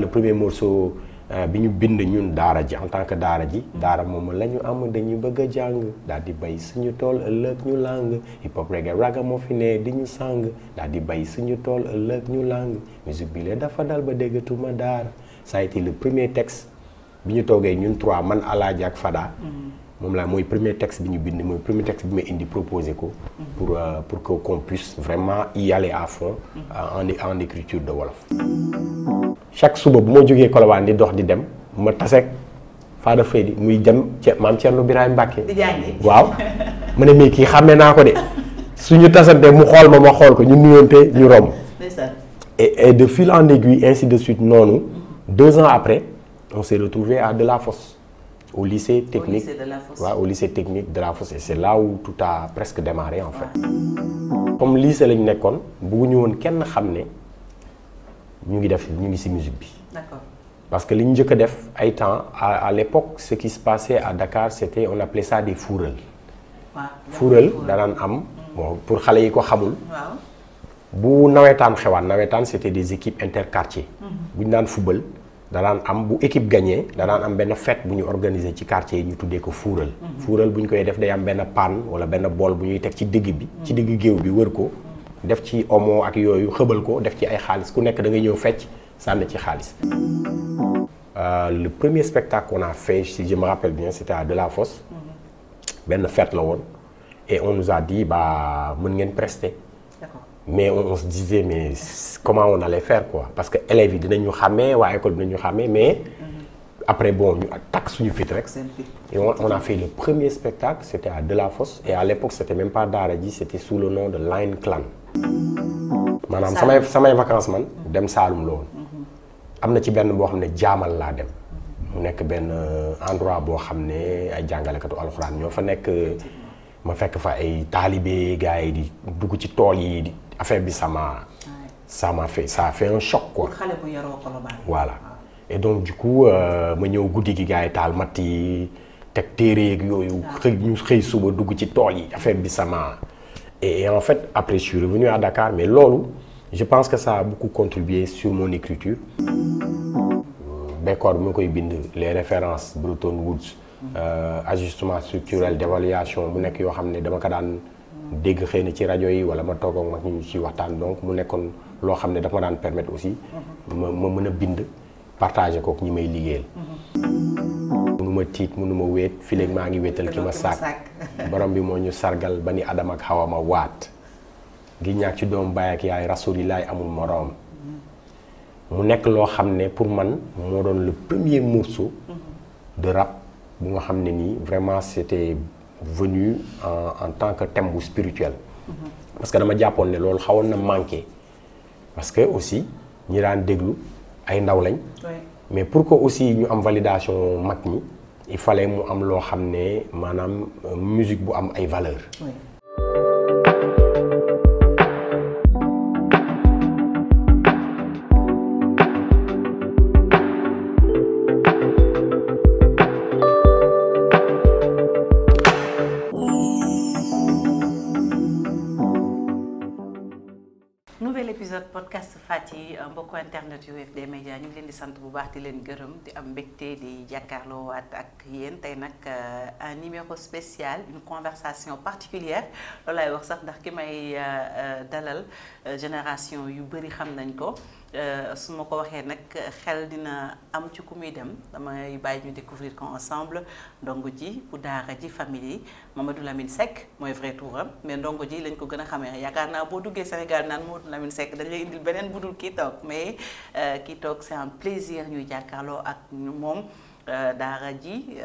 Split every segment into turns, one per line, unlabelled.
Le premier morceau bi ñu bind ñun daara ji en tant que daara ji daara moom la ñu am dañu bëgg a jàng daal di bay suñu tool ëllëg ñu làng hip hop reggae raga moo fi ne di ñu sang daal di bay suñu tool ëllëg ñu làng musique bi la dafa dal ba déggatuma daara. Ça a été le premier texte bi ñu toogee ñun trois man Alaaji ak Fada. moom la mooy premier texte bi ñu bind mooy premier texte bi ma indi proposé ko. pour que qu'on puisse vraiment y aller à fond. en écriture de wolof. chaque suba bu ma jógee Colobane di dox di dem ma taseeg Fada Feydi muy dem maam Thierno Birahim Mbacké.
di jàngi
waaw. ma ne mais kii xàmmee naa ko de suñu tasante mu xool ma xool ko ñu nuyonte ñu romb. et de fil en aiguille ainsi de suite noonu. 2 ans après on s'est retrouvé à Delafosse. au lycée technique au lycée technique de la Fosse et c'est là où tout a presque démarré en fait. comme lycée lañ nekkoon bëgguñu woon kenn xam ne ñu ngi ci musique bi. D'accord. Parce que li ñu njëkk a def ay temps à l'époque ce qui se passait à Dakar c'était on appelait ça des fuural. waaw fuural danaan am bon pour xale yi ko xamul. waaw bu nawetaan xewaan nawetaan c'était des équipes interquartiers. bu ñu daan football. danaan am bu équipe gagné danaan am benn fête bu ñu organiser ci quartier yi ñu tuddee ko fuural. fuural bu ñu koy def day am benn panne wala benn bool bu ñuy teg ci digg bi. ci digg géew bi wër ko. def ci omo ak yooyu xëbal ko def ci ay xaalis ku nekk da ngay ñëw fecc sànni ci xaalis. Le premier spectacle qu'on a fait si je me rappelle bien c'était à Delafosse. benn fête la woon. et on nous a dit bah mën ngeen prester. mais on se disait mais comment on allait faire quoi parce que élèves yi dinañu xàmmee waa école dinañu xàmmee mais après bon ñu takk suñu fit rek et on a fait le premier spectacle c'était à Delafosse et à l'époque c'était même pas daara ji c'était sous le nom de Line Clan maanaam samay vacances man dem Saalum la woon am na ci benn boo xam ne jaamal laa dem mu nekk benn endroit boo xam ne ay jàngalekatu alxuraan ñoo fa nekk ma fekk fa ay taalibe gars yi di dugg ci tool yi di affaire bi ça a fait un choc quoi.
xale bu yaroo Colobane.
Voilà et donc du coup ma ñëw guddi gi gars yi taal matt yi teg téere yeeg yooyu. ñu xëy suba dugg ci tool yi affaire bi ça m'a et en fait après je suis revenu à Dakar mais loolu je pense que ça a beaucoup contribué sur mon écriture. Bekor bi ma koy bind les références Bretton Woods. Ajustement structurel d'évaluation mu nekk yoo xam ne dama ko daan dégg xëy na ci rajo yi wala ma toog ak mag ñu ci waxtaan donc mu nekkoon loo xam ne dafa ma daan permettre aussi ma mën a bind partager kook ñi may liggéeyal. mënu ma tiit mënu ma wéet fileeg maa ngi wéetal ki ma sàkk borom bi moo ñu sargal ba ni Adama ak Hawa ma waat gi ñaak ci doom baay ak yaay rasulilaay amul moroom mu nekk loo xam ne pour man moo doon le premier morceau de rap bu nga xam ne nii vraiment c'était venu en tant que thème bu spirituel. parce que dama jàppoon ne loolu xawoon na manqué parce que aussi ñi daan déglu ay ndaw lañ. mais pour que aussi ñu am validation mag ñi il fallait mu am loo xam ne maanaam musique bu am ay valeurs.
podcast Fati mbokku internet yu UFD Média ñu ngi leen di sant bu baax di leen gërëm di am mbégte di jàkkaarloo waat ak yéen tey nag un numéro spécial une conversation particulière loolu laay wax sax ndax ki may dalal génération yu bëri xam nañ ko su ma ko waxee nag xel dina am ci ku muy dem damay bàyyi ñu découvrir ko ensemble ndongo ji bu daara ji famille Mamadou Lamine Seck mooy vrai touram mais ndongo ji lañ ko gën a xamee yaakaar naa boo duggee Sénégal naan Mamadou Lamine Seck dañ lay indil beneen budul kii toog mais kii toog c'est un plaisir ñuy jàkkaarloo ak moom daara ji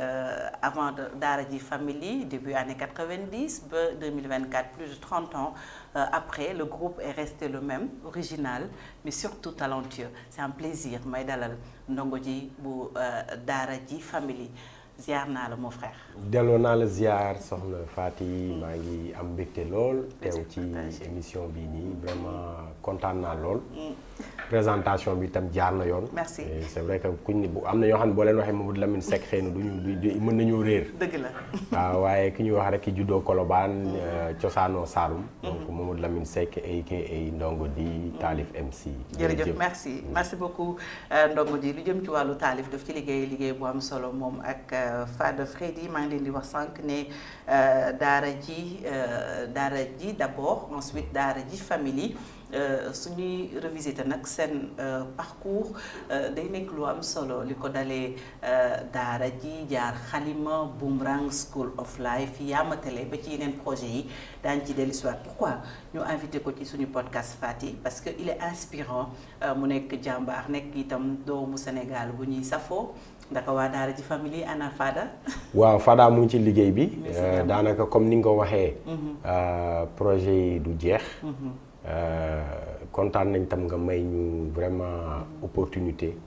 avant daara ji famille début années 90 ba 2024 plus de 30 ans après le groupe est resté le même original mais surtout talentueux c'est un plaisir may dalal ndongo ji bu daara ji famille ziar naa la mon frère.
delloo naa la ziar soxna Fati maa ngi am mbégte lool teew ci émission bii nii vraiment kontaan naa lool. présentation bi itam jaar na yoon.
merci
c'est vrai que kuñ am na ñoo xam ne boo leen waxee Mamadou Lamine Seck xëy na duñu mën nañoo réer.
dëgg la.
waaw waaye ki ñuy wax rek ki juddoo Colobane cosaanoo Saloum. donc Mamadou Lamine Seck aka Ndongo di Taalif MC.
jërëjëf merci beaucoup Ndongo di lu jëm ci wàllu taalif daf ci liggéey bu am solo moom ak Fada Freddy maa ngi leen di wax sànq ne daara ji d'abord ensuite daara ji famille suñuy revisiter nag seen parcours day nekk lu am solo li ko dalee daara ji jaar xalima Boomerang School of Life Yamatele ba ci yeneen projet yi daañu ci dellu si waat pourquoi ñu invité ko ci suñu podcast Fati parce que il est inspirant mu nekk jàmbaar nekk itam doomu Sénégal bu ñuy safoo ndaka waa daara ji famille ana Fada.
waaw Fada mu ngi ci liggéey bi daanaka comme ni nga ko waxee projet yi du jeex. kontaan nañ tam nga may ñu vraiment opportunité.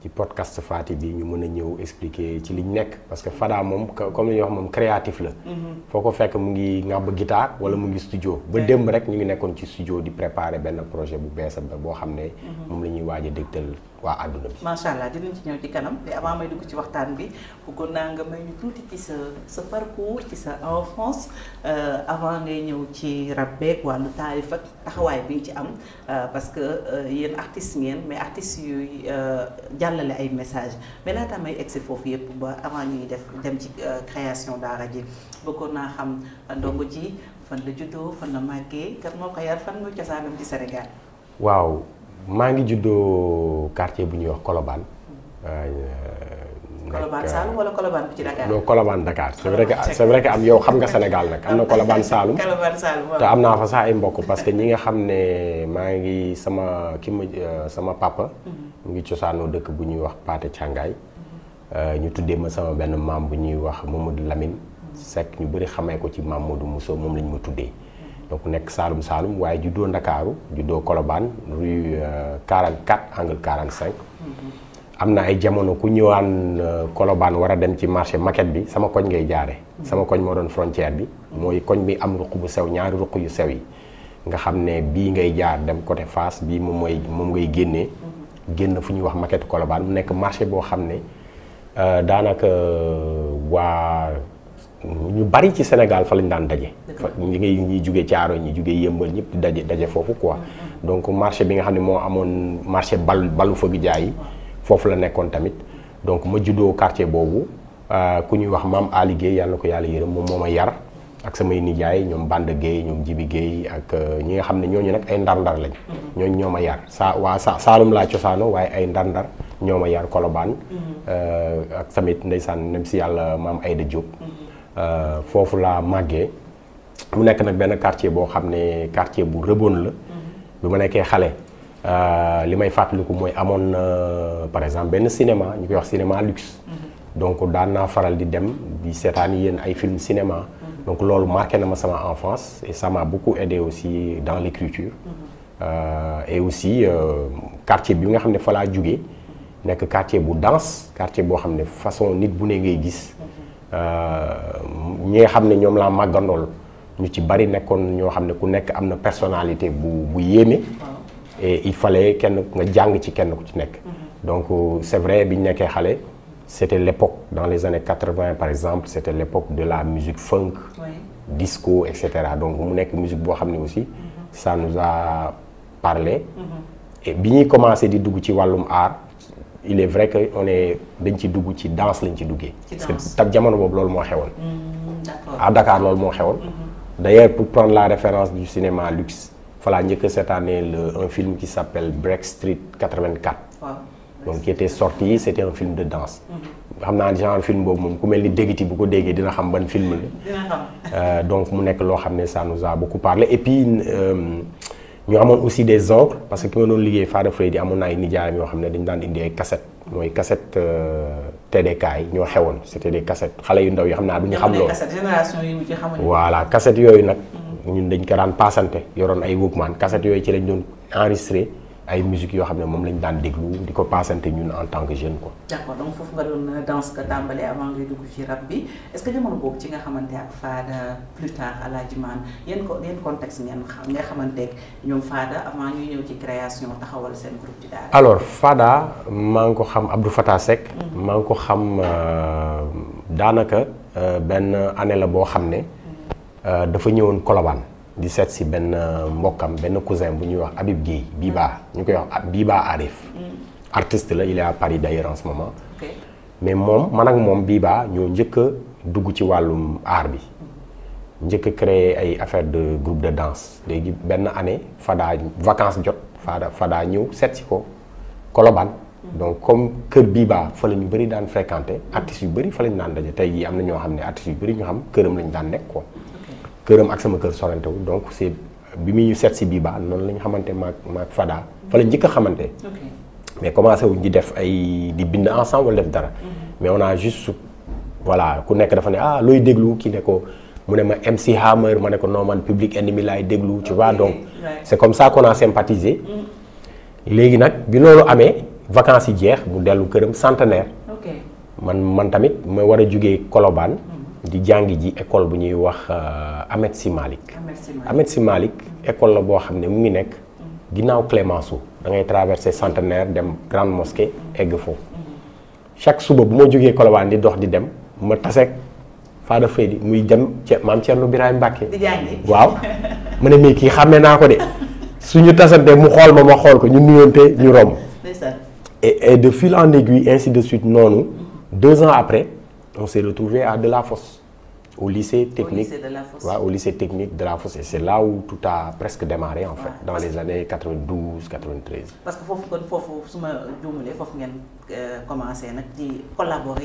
ci podcast Fati bi ñu mën a ñëw expliquer ci liñ nekk parce que Fada moom comme li ñuy wax moom créatif la. foo ko fekk mu ngi ŋàbb guitare wala mu ngi studio. ba démb rek ñu ngi nekkoon ci studio di préparer benn projet bu bees boo xam ne. moom la ñuy waaj a dégtal waa àdduna bi.
macha allah dinañ ci ñëw ci kanam te avant may dugg ci waxtaan bi bëggoon naa nga may ñu tuuti ci sa parcours ci sa enfance avant ngay ñëw ci rap beeg wàllu taalif ak taxawaay bi nga ci am parce que yéen artistes ngeen mais artistes yooyu jàllale ay messages mais laata may egg si foofu yëpp ba avant ñuy dem ci création daara ji bëggoon naa xam Ndongo ji fan la juddoo fan la màggee kan moo ko yar fan nga cosaanam ci Sénégal.
waaw. maa ngi juddoo quartier bu ñuy wax Colobane.
Colobane Saloum wala Colobane bi ci Dakar.
non Colobane Dakar c'est vrai que am yow xam nga Sénégal nag am na Colobane Saloum.
Colobane Saloum
te am naa fa sax ay mbokk parce que ñi nga xam ne maa ngi sama papa. mu ngi cosaanoo dëkk bu ñuy wax Paate Càngaay. ñu tuddee ma sama benn maam bu ñuy wax Mamadou Lamine Seck ñu bëri xamee ko ci Mamadou Mousso moom lañ ma tuddee. donc nekk Saloum waaye juddoo Ndakaaru juddoo Colobane rue 44 angle 45. am na ay jamono ku ñëwaan Colobane war a dem ci marché maquette bi sama koñ ngay jaare sama koñ moo doon frontière bi mooy koñ bi am ruq bu sew ñaari ruq yu sew yi nga xam ne bii ngay jaar dem côté Fass bii moom ngay génnee génn fu ñuy wax maquette Colobane mu nekk marché boo xam ne daanaka waa ñu bari ci Sénégal fa lañ daan daje. ñuy jugee Thiaroye ñi jugee Yëmbal ñëpp di daje foofu quoi. donc marché bi nga xam ne moo amoon marché balu fëgg jaay yi foofu la nekkoon tamit donc ma juddoo quartier boobu ku ñuy wax maam Ali Guèye yàlla na ko yàlla yërëm moom moo ma yar ak samay nijaay ñoom Banda Guèye ñoom Jibi Guèye ak ñi nga xam ne ñooñu nag ay ndar-ndar lañ. ñooñu ñoo ma yar Saalum laa cosaano waaye ay ndar-ndar ñoo ma yar Colobane. ak tamit ndeysaan nem si yàlla maam Aïda Diop. foofu laa màggee mu nekk nag benn quartier boo xam ne quartier bu rëboon la. bi ma nekkee xale li may fàttaliku mooy amoon na par exemple benn cinéma ñu koy wax cinéma luxe. donc daan naa faral di dem di seetaan yéen ay film cinéma. donc loolu marqué na ma sama enfance et ça m'a beaucoup aidé aussi dans l'écriture. et aussi quartier bi nga xam ne fa laa jugee nekk quartier bu dense quartier boo xam ne façon nit bu ne ngay gis. ñi nga xam ne ñoom laa màggandool ñu ci bari nekkoon ñoo xam ne ku nekk am na personnalité bu yéeme. et il fallait kenn nga jàng ci kenn ku ci nekk. donc c'est vrai bi ñu nekkee xale c'était l'époque dans les années 80 par exemple c'était l'époque de la musique funk. disco et cetera donc mu nekk musique boo xam ne aussi. ça nous a parlé. et bi ñuy commencé di dugg ci wàllum art. il est vrai que dañ ci dugg ci danse lañ ci duggee. parce que tab jamono boobu loolu moo xewoon. à Dakar loolu moo xewoon. d'ailleurs pour prendre la référence du cinéma luxe fa laa njëkk cette année un film qui s'appelle Break Street 84. donc qui était sorti c'était un film de danse. xam naa genre film boobu moom ku mel ni déggiti bu ko déggee dina xam ban film la.
dina xam.
donc mu nekk loo xam ne ça nous a beaucoup parlé et puis. ñu amoon aussi des oncles parce que ki ma doon liggéey Fada Freddy amoon na ay nijaayam yoo xam ne dañu daan indi ay cassette mooy cassette TDK yi ñoo xewoon c'était des cassettes xale yu ndaw yi xam naa du ñu xam loolu
génération yi mu ci xamuñu.
voilà cassette yooyu nag ñun dañ ko daan passante yoroon ay Walkman cassette yooyu ci lañ doon enregistré ay musique yoo xam ne moom lañ daan déglu di ko passante ñun en tant que jeune quoi.
D'accord, donc foofu nga doon danse nga tàmbalee avant ngay dugg ci rap bi est-ce que jamono boobu ci nga xamante ak Fada plus tard Alaaji Man yéen contexte nga xamante ñoom Fada avant ñuy ñëw ci création taxawal seen groupe di daara.
alors Fada maa ngi ko xam Abdou Fatah Seck. maa ngi ko xam daanaka benn année la boo xam ne dafa ñëwoon Colobane di seet si benn mbokkam benn cousin bu ñuy wax Habib Guèye Biba ñu koy wax Biba Arif. artiste la il est à Paris d'ailleurs en ce moment.
Okay.
mais moom man ak moom Biba ñoo njëkk a dugg ci wàllum art bi. njëkk a créer ay affaire de groupe de danse léegi benn année Fada vacances jot Fada ñëw seet si ko Colobane. donc comme kër Biba fa la ñu bëri daan fréquenter artistes yu bëri fa lañu daan daje tey jii am na ñoo xam ne artistes yu bëri ñu xam këram lañu daan nekk quoi. këram ak sama kër sorante wu donc c'est bi muy seet si Biba noonu la ñu xamante maag Fada fa la njëkk a xamante. mais commencé wuñ di def ay di bind ensemble wala def dara. mais on a juste voilà ku nekk dafa ne ah looy déglu kii ne ko mu ne ma MC Hammer ma ne ko non man Public Enemy laay déglu tu vois donc. c'est comme ça qu'on a sympathisé. léegi nag bi loolu amee. vacances yi jeex mu dellu këram Centenaire. man tamit ma war a jugee Colobane. di jàngi ji école bu ñuy wax Ahmed Sy Malick. Ahmed Sy Malick école la boo xam ne mu ngi nekk ginnaaw Clémenceau da ngay traverser Centenaire dem Grande Mosquée egg foofu. chaque suba bu ma jógee Colobane di dox di dem ma taseeg Fada Feydi muy dem maam Thierno Birahim Mbacké.
di jàngi
waaw ma ne mais kii xàmmee naa ko de suñu tasante mu xool ma xool ko ñu nuyoonte ñu romb. Et de fil en aiguille, ainsi de suite, non. 2 ans après, on s'est retrouvé à Delafosse, au lycée technique. Au lycée technique de Delafosse. Et c'est là où tout a presque démarré, en fait, dans les années 92, 93.
Parce que faut commencer à collaborer.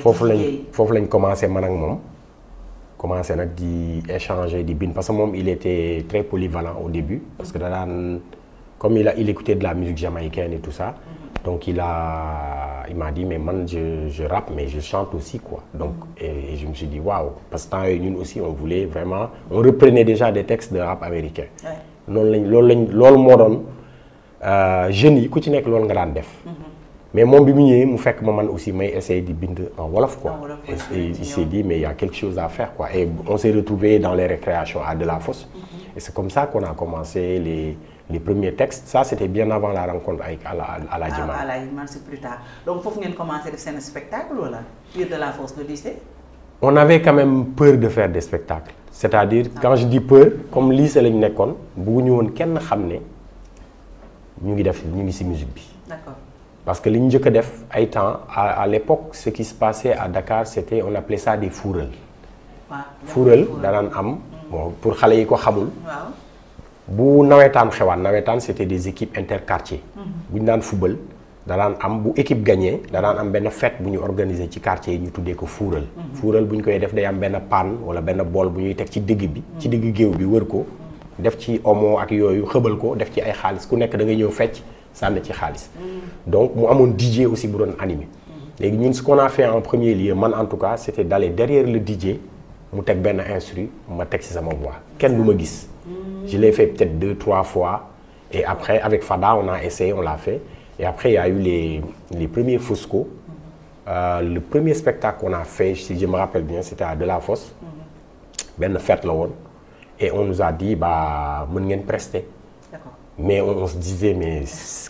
Faut commencer à commencer à échanger, parce que il était très polyvalent au début. Parce que comme il écoutait de la musique jamaïcaine et tout ça. Donc il m'a dit mais man je rappe mais je chante aussi quoi. Donc et je me suis dit waouh parce que nous aussi on voulait vraiment on reprenait déjà des textes de rap américain. loolu moo doon jeunes yi ku ci nekk loolu nga daan def. mais moom bi mu ñëwee mu fekk ma man aussi may essayer di bind en wolof quoi. et il s'est dit mais il y a quelque chose à faire quoi et on s'est retrouvés dans les récréations à Delafosse. Et c'est comme ça qu'on a commencé les premiers textes. Ça, c'était bien avant la rencontre avec Alaaji Man.
Alaaji Man, c'est plus tard. Donc, il faut que vous commenciez à faire un spectacle ou là, de la force de lycée?
On avait quand même peur de faire des spectacles. C'est-à-dire, quand je dis peur, comme lycée, nous avons dit que nous savons nous sommes musique. D'accord. Parce que ce que nous avons fait, à l'époque, ce qui se passait à Dakar, c'était, on appelait ça des fourrels. Fourrel, bon, pour les gens qui ne savent pas, bu nawetaan xewaan nawetaan c'était des équipes interquartiers. bu ñu daan football danaan am bu équipe gagné danaan am benn fête bu ñu organiser ci quartier yi ñu tuddee ko fuural. fuural bu ñu koy def day am benn panne wala benn bool bu ñuy teg ci digg bi. ci digg géew bi wër ko def ci omo ak yooyu xëbal ko def ci ay xaalis ku nekk da ngay ñëw fecc sànni ci xaalis. donc mu amoon DJ aussi bu doon animé. léegi ñun ce qu'on a fait en premier lieu man en tout cas c'était d'aller derrière le DJ mu teg benn instru ma teg ci sama voix kenn du ma gis. Je l'ai fait peut-être 2-3 fois et après avec Fada on a essayé, on l'a fait et après il y a eu les premiers Fosco. Le premier spectacle qu'on a fait, si je me rappelle bien, c'était à Delafosse. Ben fête là et on nous a dit bah mën ngeen prester. Mais on se disait mais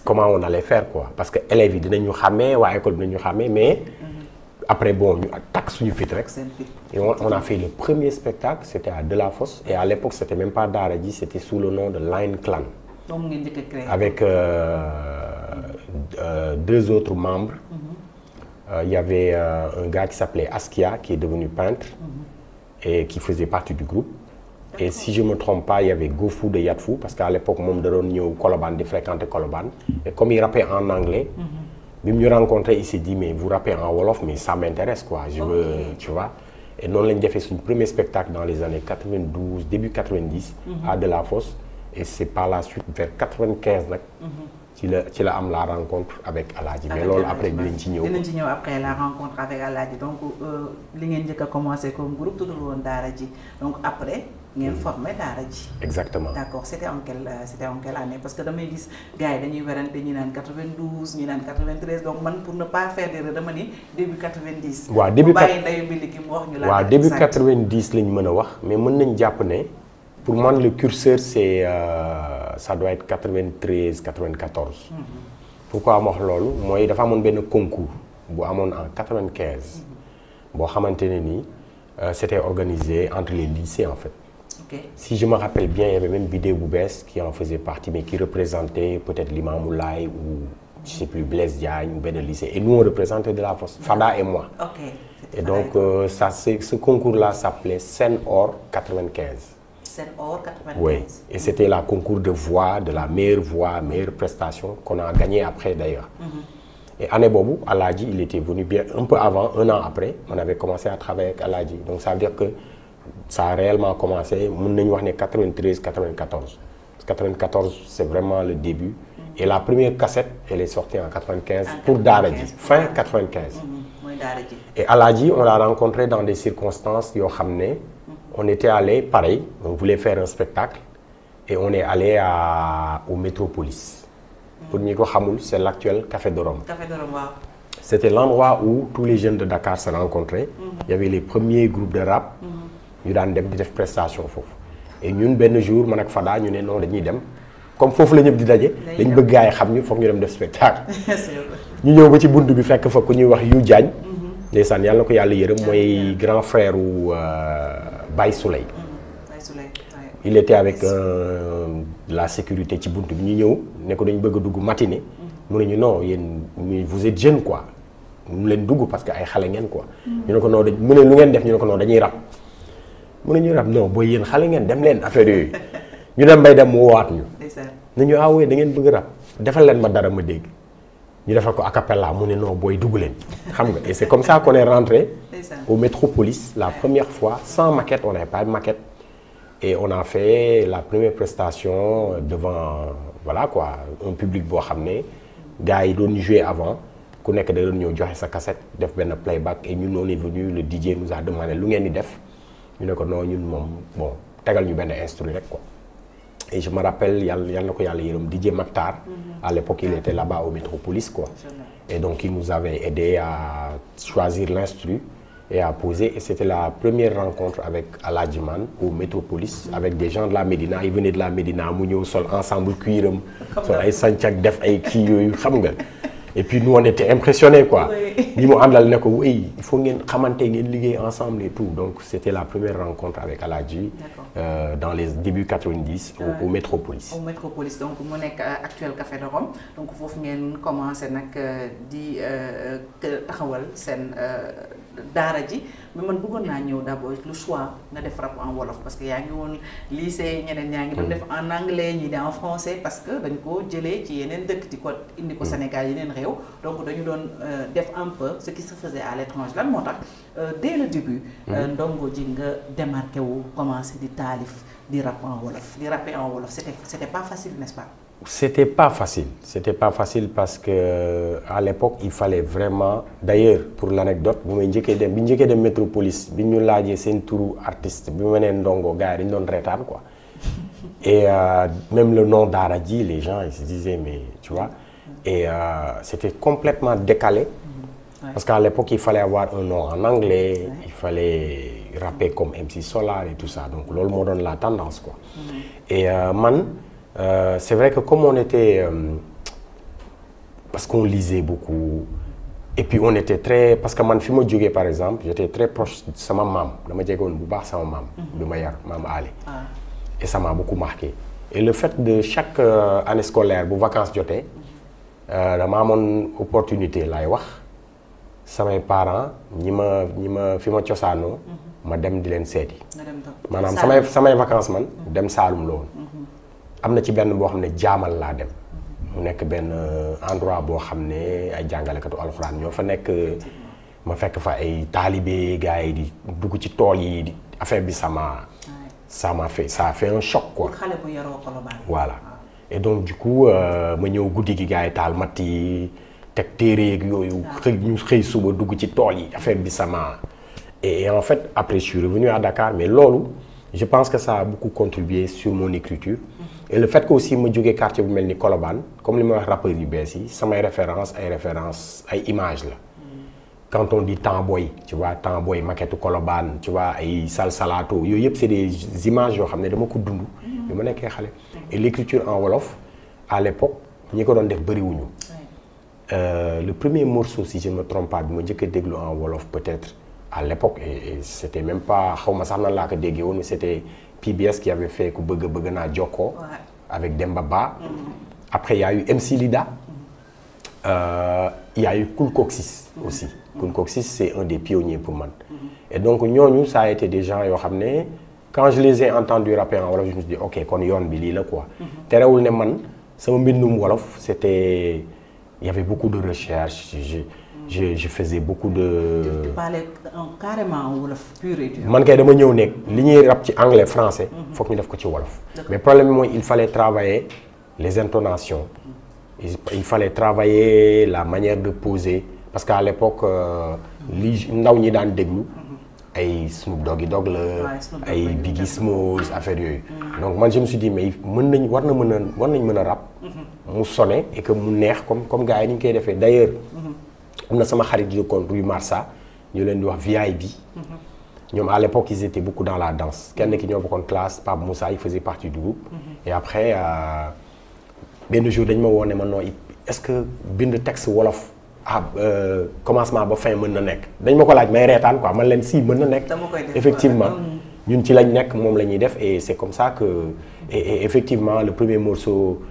comment on allait faire quoi parce que élèves yi dinañu xàmmee waa école dinañu xàmmee mais après bon ñu takk suñu fit rek. Et on a fait le premier spectacle, c'était à Delafosse et à l'époque c'était même pas Daara J, c'était sous le nom de Line Clan. Avec 2 autres membres. Il y avait un gars qui s'appelait Askia qui est devenu peintre et qui faisait partie du groupe. Et si je ne me trompe pas, il y avait Gofou de Yatfou parce qu'à l'époque mon da doon ñëw Colobane di fréquenter Colobane et comme il rappait en anglais. Bi mu ñu rencontré il s'est dit mais vous rappez en wolof mais ça m'intéresse quoi je veux tu vois et noonu lañu defee suñu premier spectacle dans les années 92 début 90 à Delafosse et c'est par la suite vers 95 nag ci la am la rencontre avec Alaaji mais loolu après dinañ ci ñëw
après la rencontre avec Alaaji donc li ngeen njëkk a commencé comme groupe tuddul woon Daara J donc après ngeen formé daara ji.
exactement
d'accord c'était en quelle année parce que damay gis gars yi dañuy werante ñi naan 92 ñi naan 93 donc man pour ne pas faire d'erreur dama ni début 90.
waaw début
bàyyi ndayu mbili gi mu wax ñu la.
waaw début 90 lañ mën a wax mais mën nañ jàpp ne pour moi le curseur c'est ça doit être 93 94. pourquoi ma wax loolu mooy dafa amoon benn concours bu amoon en 95. boo xamante ne nii c'était organisé entre les lycées en fait.
Okay.
Si je me rappelle bien, il y avait même Bidé Boubès qui en faisait partie, mais qui représentait peut-être l'imam Moulay ou je ne sais plus, Blaise Diagne ou ben lycée. Et nous, on représentait de la force, Fada et moi.
Okay.
Et donc, ce concours-là s'appelait Scène Or 95.
Scène Or 95.
Oui, et c'était la concours de voix, de la meilleure voix, meilleure prestation qu'on a gagné après d'ailleurs. Et année Bobo, Aladji, il était venu bien un peu avant, un an après, on avait commencé à travailler avec Aladji. Donc ça veut dire que ça a réellement commencé, en 93, 94. 94, c'est vraiment le début. Et la première cassette, elle est sortie en 95 pour Daradji, fin 95. Et Aladji, on l'a rencontré dans des circonstances, on était allé, pareil, on voulait faire un spectacle, et on est allé au Métropolis. Pour Nico Hamoul, c'est l'actuel Café de Rome. C'était l'endroit où tous les jeunes de Dakar se rencontraient. Il y avait les premiers groupes de rap. Nous avons des prestations. Et nous, un jour, moi et Fada, nous avons dit non, comme il faut que nous nous disions, nous avons dit qu'il faut que nous fassions spectacle. Nous avons dit que nous avons dit Yu Diagne. Nous avons dit grand frère ou Baye Soleil. Il était avec la sécurité ci buntu bi ñu ñëw ne ko dañu bëgg dugg matinée mu ne ñu non yéen vous êtes jeune quoi mu leen dugg parce que ay xale ngeen quoi. ñu ne ko non mu ne lu ngeen def ñu ne ko non dañuy rap mu ne ñu rap non booy yéen xale ngeen dem leen affaire yooyu ñu dem bay dem mu woowaat ñu. ne ñu awee da ngeen bëgg rap defal leen ma dara ma dégg ñu defal ko a cappella mu ne non booy dugg leen xam nga et c'est comme ça qu'on est rentré au Métropolis la première fois sans maquette on n'avait pas de maquette. Et on a fait la première prestation devant voilà quoi, un public bo xamné gars yi doon jouer avant ku nek da doon ñeu joxe sa cassette def ben playback et ñun on est venu le DJ nous a demandé lu ngeen di def ñu ne ko non ñun mom bon tégal ñu ben instru rek quoi. Et je me rappelle yalla nako yalla yërem DJ Maktar à l'époque il était là-bas au Métropolis quoi. Et donc il nous avait aidé à choisir l'instru et à poser. Et c'était la première rencontre avec Aladji Man au Métropolis, avec des gens de la Médina. Ils venaient de la Médina, nous sol ensemble cuir, sol ay santiak def ay ki yoyu xam nga. Et puis nous on était impressionnés quoi. Ñi mu andal ne ko oui, il faut ngeen xamanté ngeen liggéey ensemble et tout. Donc c'était la première rencontre avec Aladji dans les débuts 90 au Métropolis.
Au Métropolis donc mu nek actuel Café de Rome. Donc fofu ngeen commencé nak di taxawal sen daara ji mais man bëggoon naa ñëw d'abord le choix nga def rap en wolof parce que yaa ngi woon lycée ñeneen ñaa ngi doon def en anglais ñi di en français parce que dañ ko jëlee ci yeneen dëkk di ko indi ko Sénégal yeneen réew donc dañu doon def un peu ce qui se faisait à l'étranger lan moo tax dès le début Ndongo Dji nga démarqué wu commencé di taalif di rap en wolof di rapper en wolof c'était pas facile n'est-ce pas?
C'était pas facile parce que à l'époque il fallait vraiment d'ailleurs pour l'anecdote bu may njëkkee dem Métropolis bi ñu laajee seen turu artiste bi ma nee Ndongo gars yi dañu doon reetaan quoi et même le nom Daradji les gens ils se disaient mais tu vois et c'était complètement décalé parce qu'à l'époque il fallait avoir un nom en anglais il fallait rapper comme MC Solar et tout ça donc loolu moo doon la tendance quoi et man c'est vrai que comme on était parce qu'on lisait beaucoup et puis on était très parce que man fi ma jógee par exemple j'étais très proche de sama maam dama jegoon bu baax sama maam bi ma yar maam Ali et ça m'a beaucoup marqué et le fait de chaque année scolaire bu vacances jotee dama amoon opportunité laay wax samay parents ñi ma fi ma cosaanoo ma dem di leen seeti maanaam samay vacances man dem Saalum la woon am na ci benn boo xam ne jaamal laa dem mu nekk benn endroit boo xam ne ay jàngalekatu alxuraan ñoo fa nekk ma fekk fa ay taalibe gars yi di dugg ci tool yi di affaire bi ça a fait un choc quoi.
xale bu yaroo Colobane.
Voilà et donc du coup ma ñëw guddi gi gars yi taal matt yi teg téere yeeg yooyu ñu xëy suba dugg ci tool yi affaire bi ça m'a et en fait après je suis revenu à Dakar mais loolu je pense que ça a beaucoup contribué sur mon écriture. Et le fait que aussi ma jógee quartier bu mel ni Colobane comme li ma wax rappeurs yu bees yi samay références ay images la. Quand on dit Tamboy, tu vois, Tamboy, maquette Colobane, tu vois, ay Salsalato, yooyu yëpp c'est des images yoo xam ne dama ko dund. bi ma nekkee xale. Et l'écriture en wolof à l'époque ñi ko doon def bëriwuñu. Le premier morceau si je ne me trompe pas bi ma njëkk a déglu en wolof peut-être à l'époque et c'était même pas xaw ma sax nan laa ko déggee woon mais c'était PBS qui avait fait ku bëgg naa jokkoo avec Demba Ba. Après il y a eu MC Lida. Il y a eu Koul Koksis aussi. Koul Koksis c'est un des pionniers pour moi. Et donc ñooñu ça a été des gens yoo xam ne quand je les ai entendus rapper en wolof je me suis dit ok kon yoon bi lii la quoi. terewul ne man sama mbindum wolof c'était il y avait beaucoup de recherches je faisais beaucoup de.
Tu parlais carrément wolof pur et dur.
man kay dama ñëw nekk li ñuy rap ci anglais français. foog ñu def ko ci wolof. mais problème bi mooy il fallait travailler les intonations. Il fallait travailler la manière de poser parce qu'à l'époque li ndaw ñi daan déglu ay Snoop Doggy Dogg la ay Biggie Smalls affaire yooyu. donc man je me suis dit mais war nañ mën a rap. mu sonné et que mu neex comme gars yi ni ñu koy defee d'ailleurs. am na sama xarit yu kon Rue Marsa ñu leen di wax VIP. ñoom à l'époque ils étaient beaucoup dans la danse kenn ki ñoo bokkoon classe Pape Moussa il faisait partie du groupe. Et après benn jour dañ ma woo ne ma non est-ce que bind texte wolof commencement ba fin mën na nekk dañ ma ko laaj may reetaan quoi man leen si mën na nekk. effectivement ñun ci lañ nekk moom la ñuy def et c'est comme ça que et effectivement le premier morceau.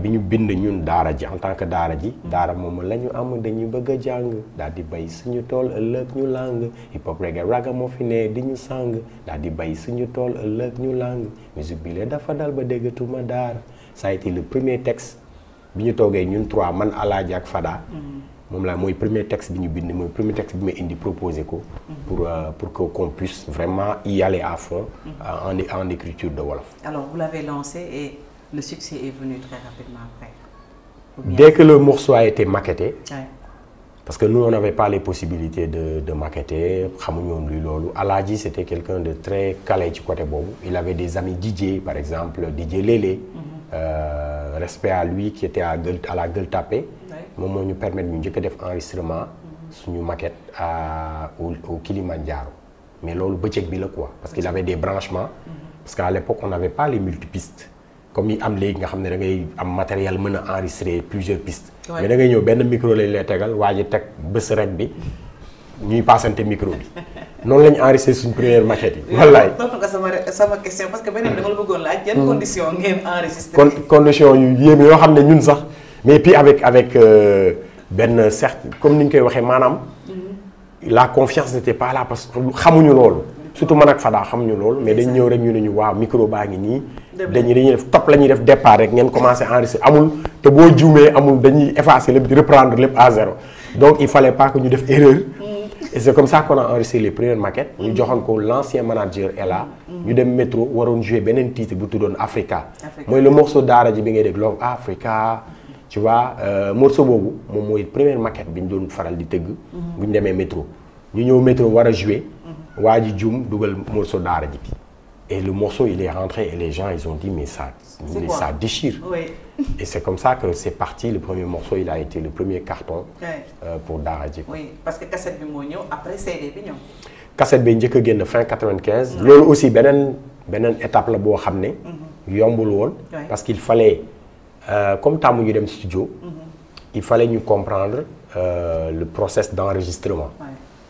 bi ñu bind ñun daara ji en tant que daara ji daara moom la ñu am dañuy bëgg a jàng daal di bay suñu tool ëllëg ñu làng hip hop reggae raga moo fi ne di ñu sàng daal di bay suñu tool ëllëg ñu làng musique bi la dafa dal ba déggatuma daara ça a été le premier texte bi ñu toogee ñun trois man Alaaji ak Fada moom la mooy premier texte bi ñu bind mooy premier texte bi ma indi proposé ko pour que qu'on puisse vraiment y aller à fond en écriture de wolof.
Alors vous l'avez lancé et le succès est venu très rapidement après.
Dès que le morceau a été maquetté, parce que nous on n'avait pas les possibilités de maqueter, xamuñu woon luy loolu. Aladji c'était quelqu'un de très calé ci côté boobu. Il avait des amis DJ par exemple, DJ Lélé. Respect à lui qui était à la Gueule Tapée. moom moo ñu permettre ñu njëkk a def enregistrement suñu maquette au Kilimandjaro. Mais loolu bëccëg bi la quoi, parce qu'il avait des branchements. Parce qu'à l'époque on n'avait pas les multipistes. Comme yi am léegi nga xam ne da ngay am matériel mën a enregistrer plusieurs pistes. mais da ngay ñëw benn micro lañ lay tegal waa ji teg bés rek bi ñuy passante micro bi noonu la ñu enregistré suñ première maquette yi. wallaay
tontu nga sama question parce que beneen dama la bëggoon laaj. yan conditions ngeen enregistré.
conditions yu yéeme yoo xam ne ñun sax mais puis avec benn certes comme ni ñu koy waxee maanaam. la confiance n'était pas là parce que xamuñu loolu. surtout man ak Fada xamuñu loolu mais dañ ñëw rek ñu ne ñu waaw micro baa ngi nii. dañuy def top la ñuy def départ rek ngeen commencé enregistrer amul te boo juumee amul dañuy effacer lépp di reprendre lépp à zéro donc il fallait pas que ñu def erreur. et c'est comme ça qu'on a enregistré les premières maquettes. ñu joxoon ko l'ancien manager est là. ñu dem métro waroon jouer beneen titre bu tuddoon Africa. mooy le morceau daara ji bi ngay dégg Love Africa. tu vois morceau boobu moom mooy première maquette bi ñu doon faral di tëgg. bu ñu demee métro ñu ñëw métro war a jouer. waa ji juum dugal morceau daara ji bi. Et le morceau, il est rentré et les gens, ils ont dit, mais ça déchire. Oui. Et c'est comme ça que c'est parti. Le premier morceau, il a été le premier carton pour Daara J.
Oui, parce que cassette bi moo ñëw après CD bi ñëw.
Cassette bi njëkk a génn fin 95. loolu aussi beneen étape la boo xam ne. yombul woon. parce qu'il fallait comme tàmm ñu dem studio. il fallait ñu comprendre le process d'enregistrement.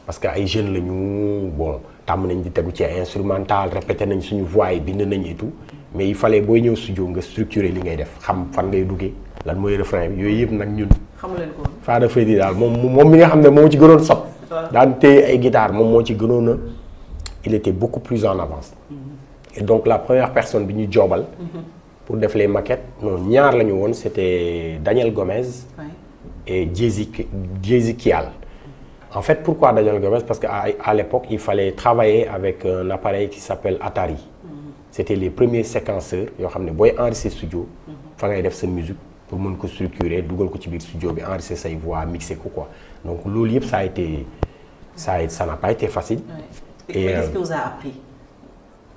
parce que ay jeunes la ñu bon. tàmm nañ di tegu ci instrumental répété nañ suñu voix yi bind nañ et tout mais il fallait booy ñëw studio nga structurer li ngay def xam fan ngay duggee lan mooy refrain bi yooyu yëpp nag ñun.
xamu leen ko.
Fada Freddy daal moom mi nga xam ne moo ci gënoon sob daan téye ay guitare moom moo ci gënoon a il était beaucoup plus en avance. et donc la première personne bi ñu joobal. pour def les maquettes non ñaar la ñu woon c'était Daniel Gomez. et Jay-Z Kial. En fait, pourquoi Daniel Gomez? Parce qu'à l'époque, il fallait travailler avec un appareil qui s'appelle Atari. C'était les premiers séquenceurs. Yoo xam ne booy enregistrer studio. fa ngay def sa musique pour mën ko structurer dugal ko ci biir studio bi enregistrer say voix mixer ko quoi. Donc loolu yëpp ça n'a pas été facile.
Et qu'est-ce que vous a appris?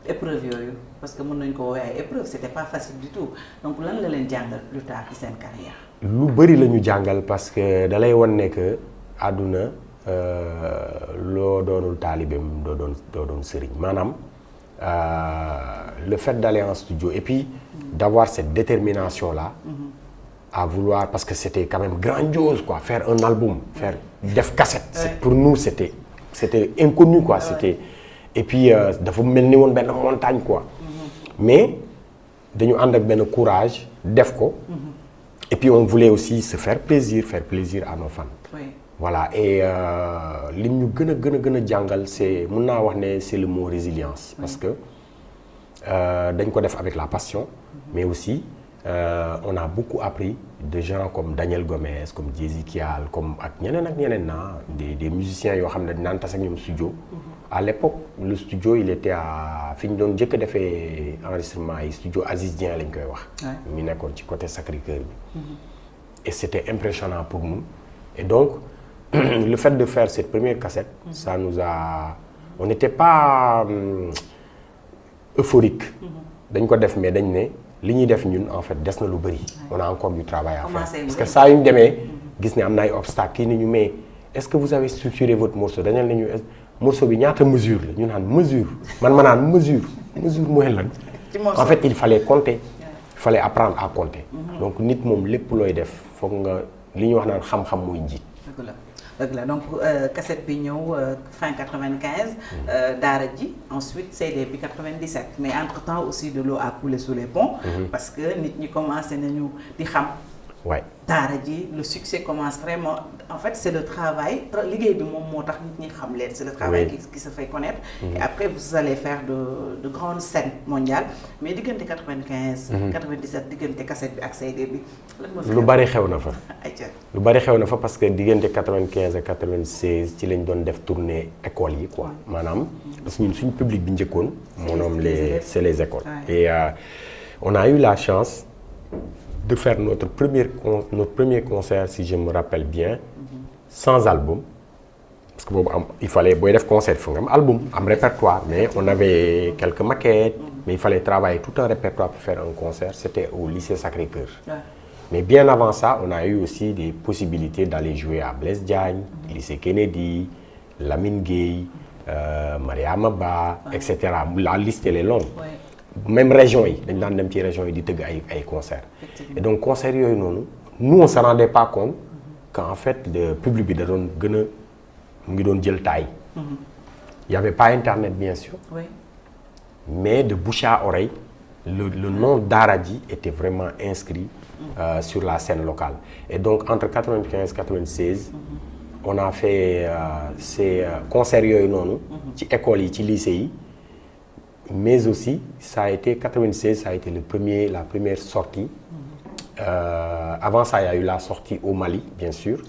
épreuve yooyu parce que mën nañu ko woowee ay épreuve c'était pas facile du tout donc lan la leen jàngal plus tard ci seen carrière.
lu bëri la ñu jàngal parce que da lay wan ne que àdduna loo doonul taalibeem doo doon sëriñ maanaam le fait d'aller en studio et puis d'avoir cette détermination là à vouloir parce que c'était quand même grandiose quoi faire un album faire def cassette pour nous c'était inconnu quoi c'était et puis dafa mel ni woon benn montagne quoi mais dañu ànd ak benn courage def ko et puis on voulait aussi se faire plaisir à nos fans. Voilà et li ñu gën a jàngal c'est mën naa wax ne c'est le mot résilience parce que dañ ko def avec la passion mais aussi on a beaucoup appris de gens comme Daniel Gomez comme Jay-Z Kial comme ak ñeneen na des musiciens yoo xam ne dinaan tas ak ñoom studio à l'époque le studio il était à fi ñu doon njëkk a defee enregistrement yi studio Aziz Dieng lañ koy wax mi nekkoon ci côté Sacré-Cœur bi et c'était impressionnant pour nous et donc le fait de faire cette première cassette ça nous a on n'était pas euphorique dañ ko def mais dañ ne li ñuy def ñun en fait des na lu bëri on a encore du travail à faire parce que saa yu ñu demee gis ne am na ay obstacles kii ni ñu mais est-ce que vous avez structuré votre morceau dañu ne ñu morceau bi ñaata mesure la ñu naan mesure man ma naan mesure mooy lan en fait il fallait compter il fallait apprendre à compter donc nit moom lépp looy def foog nga li ñuy wax naan xam-xam mooy njiit
dëgg la donc cassette bi ñëw fin 95 daara ji ensuite CD bi 97 mais entre temps aussi de l'eau a coulé sous les ponts parce que nit ñi commencé nañu di xam daara ji le succès commence vraiment en fait c'est le travail liggéey bi moom moo tax nit ñi xam leen c'est le travail qui se fait connaître et après vous allez faire de grandes scènes mondiales mais diggante 95 97 diggante cassette bi ak CD bi
lu bari xew na fa lu bari xew na fa parce que diggante 95 ak 96 ci lañ doon def tournée école yi quoi maanaam parce que ñun suñu public bi njëkkoon moonoom c'est les écoles et on a eu la chance de faire notre premier concert si je me rappelle bien sans album parce que boobu il fallait booy def concert fu nga am album am répertoire mais on avait quelques maquettes mais il fallait travailler tout un répertoire pour faire un concert c'était au lycée Sacré-Cœur mais bien avant ça on a eu aussi des possibilités d'aller jouer à Blaise Diagne lycée Kennedy Lamine Gueye Mariama Ba etc. La liste elle est longue même région yi dañ daan dem ci région yi di tëgg ay concerts et donc concerts yooyu noonu nous on se rendait pas compte qu'en fait le public bi da doon gën a mu ngi doon jël taille il y avait pas internet bien sûr mais de bouche à oreille le nom Daara J était vraiment inscrit sur la scène locale et donc entre 95 96 on a fait ces concerts yooyu noonu ci écoles yi ci lycée yi mais aussi ça a été 96 ça a été la première sortie avant ça il y a eu la sortie au Mali bien sûr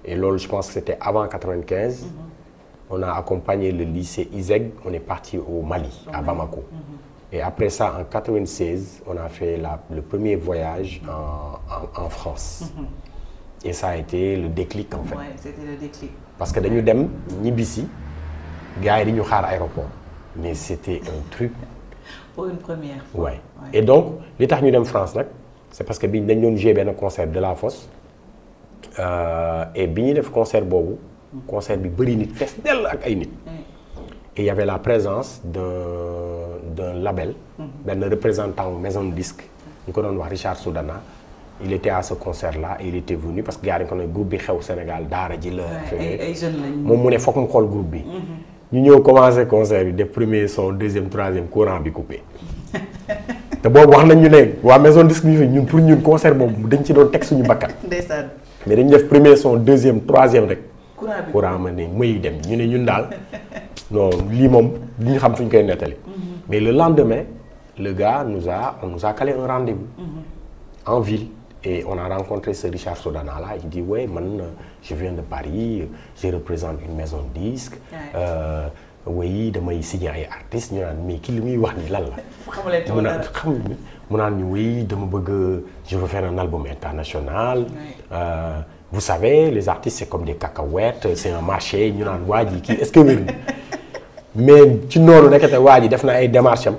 et loolu je pense que c'était avant 95 on a accompagné le lycée ISEG on est parti au Mali à Bamako et après ça en 96 on a fait le premier voyage en France et ça a été le déclic en fait
c'était le déclic
parce que dañu dem ñibbisi gars yi di ñu xaar aéroport mais c'était un truc.
Pour une première fois.
Ouais. Et donc li tax ñu dem France nag c'est parce que bi dañ doon jouer benn concert de la Fosse et bi ñuy def concert boobu concert bi bëri nit fees dell ak ay nit. Et il y avait la présence d'un label. benn représentant maison de disque ñu ko doon wax Richard Soudana. Il était à ce concert-là et il était venu parce que gars yi dañu ko ne groupe bi xew Sénégal Daara J la.
ay jeunes lañu
moom mu ne foog mu xool groupe bi. ñu ñëw commencé concert bi def premier son deuxième troisième courant bi coupé te boobu wax nañ ñu ne waa maison disque bi ñun pour ñun concert boobu dañ ci doon teg suñu bakkan.
ndeysaan.
mais dañu def premier son deuxième troisième rek. courant ma ne may dem ñu ne ñun daal non lii moom li ñu xam fu ñu koy nettali. mais le lendemain le gars on nous a calé un rendez-vous. En ville. Et on a rencontré ce Richard Sodana là il dit ouais man je viens de Paris je représente une maison de disques oui damay signer ay artistes ñu naan mais ki li muy wax ni lan la mu naan ñu oui dama bëgg je veux faire un album international vous savez les artistes c'est comme des cacahuètes c'est un marché ñu naan waa ji kii est-ce que wér mais ci noonu nekkate waa ji def na ay démarches am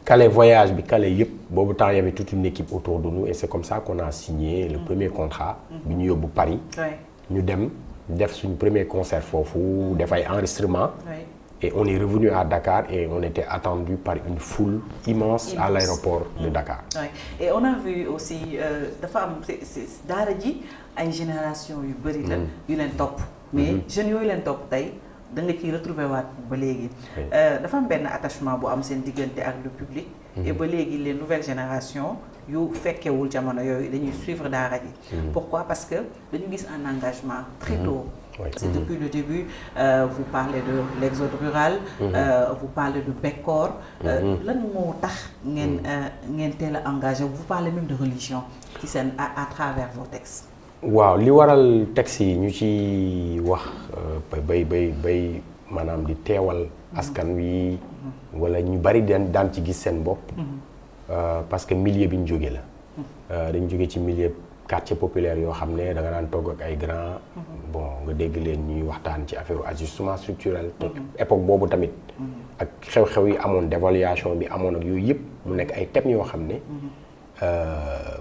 Calais voyage bi Calais yëpp boobu temps y avait toute une équipe autour de nous et c'est comme ça qu'on a signé le premier contrat bi ñu yóbbu Paris ñu dem def suñu premier concert foofu def ay enregistrement et on est revenu à Dakar et on était attendu par une foule immense à l'aéroport de Dakar.
Et on a vu aussi dafa am daara ji ay génération yu bëri la yu leen topp mais jeunes yooyu leen topp tey da nga ciy retrouver waat ba léegi dafa am benn attachement bu am seen diggante ak le public et ba léegi les nouvelles générations yu fekkewul jamono yooyu dañuy suivre daara ji pourquoi parce que dañu gis un engagement très tôt. C'est depuis le début, vous parlez de l'exode rural, vous parlez de Bekor. Lan moo tax ngeen teel a engagé, vous parlez même de religion à travers vos textes.
waaw li waral textes yi ñu ci wax bay maanaam di teewal askan wi wala ñu bari daan ci gis seen bopp parce que milieu bi ñu jóge la dañu jóge ci milieu quartier populaire yoo xam ne da nga daan togg ak ay grand bon nga dégg leen ñuy waxtaan ci affaire ajustement structurel te époque boobu tamit ak xew-xew yi amoon dévaluation bi amoon ak yooyu yëpp mu nekk ay thèmes yoo xam ne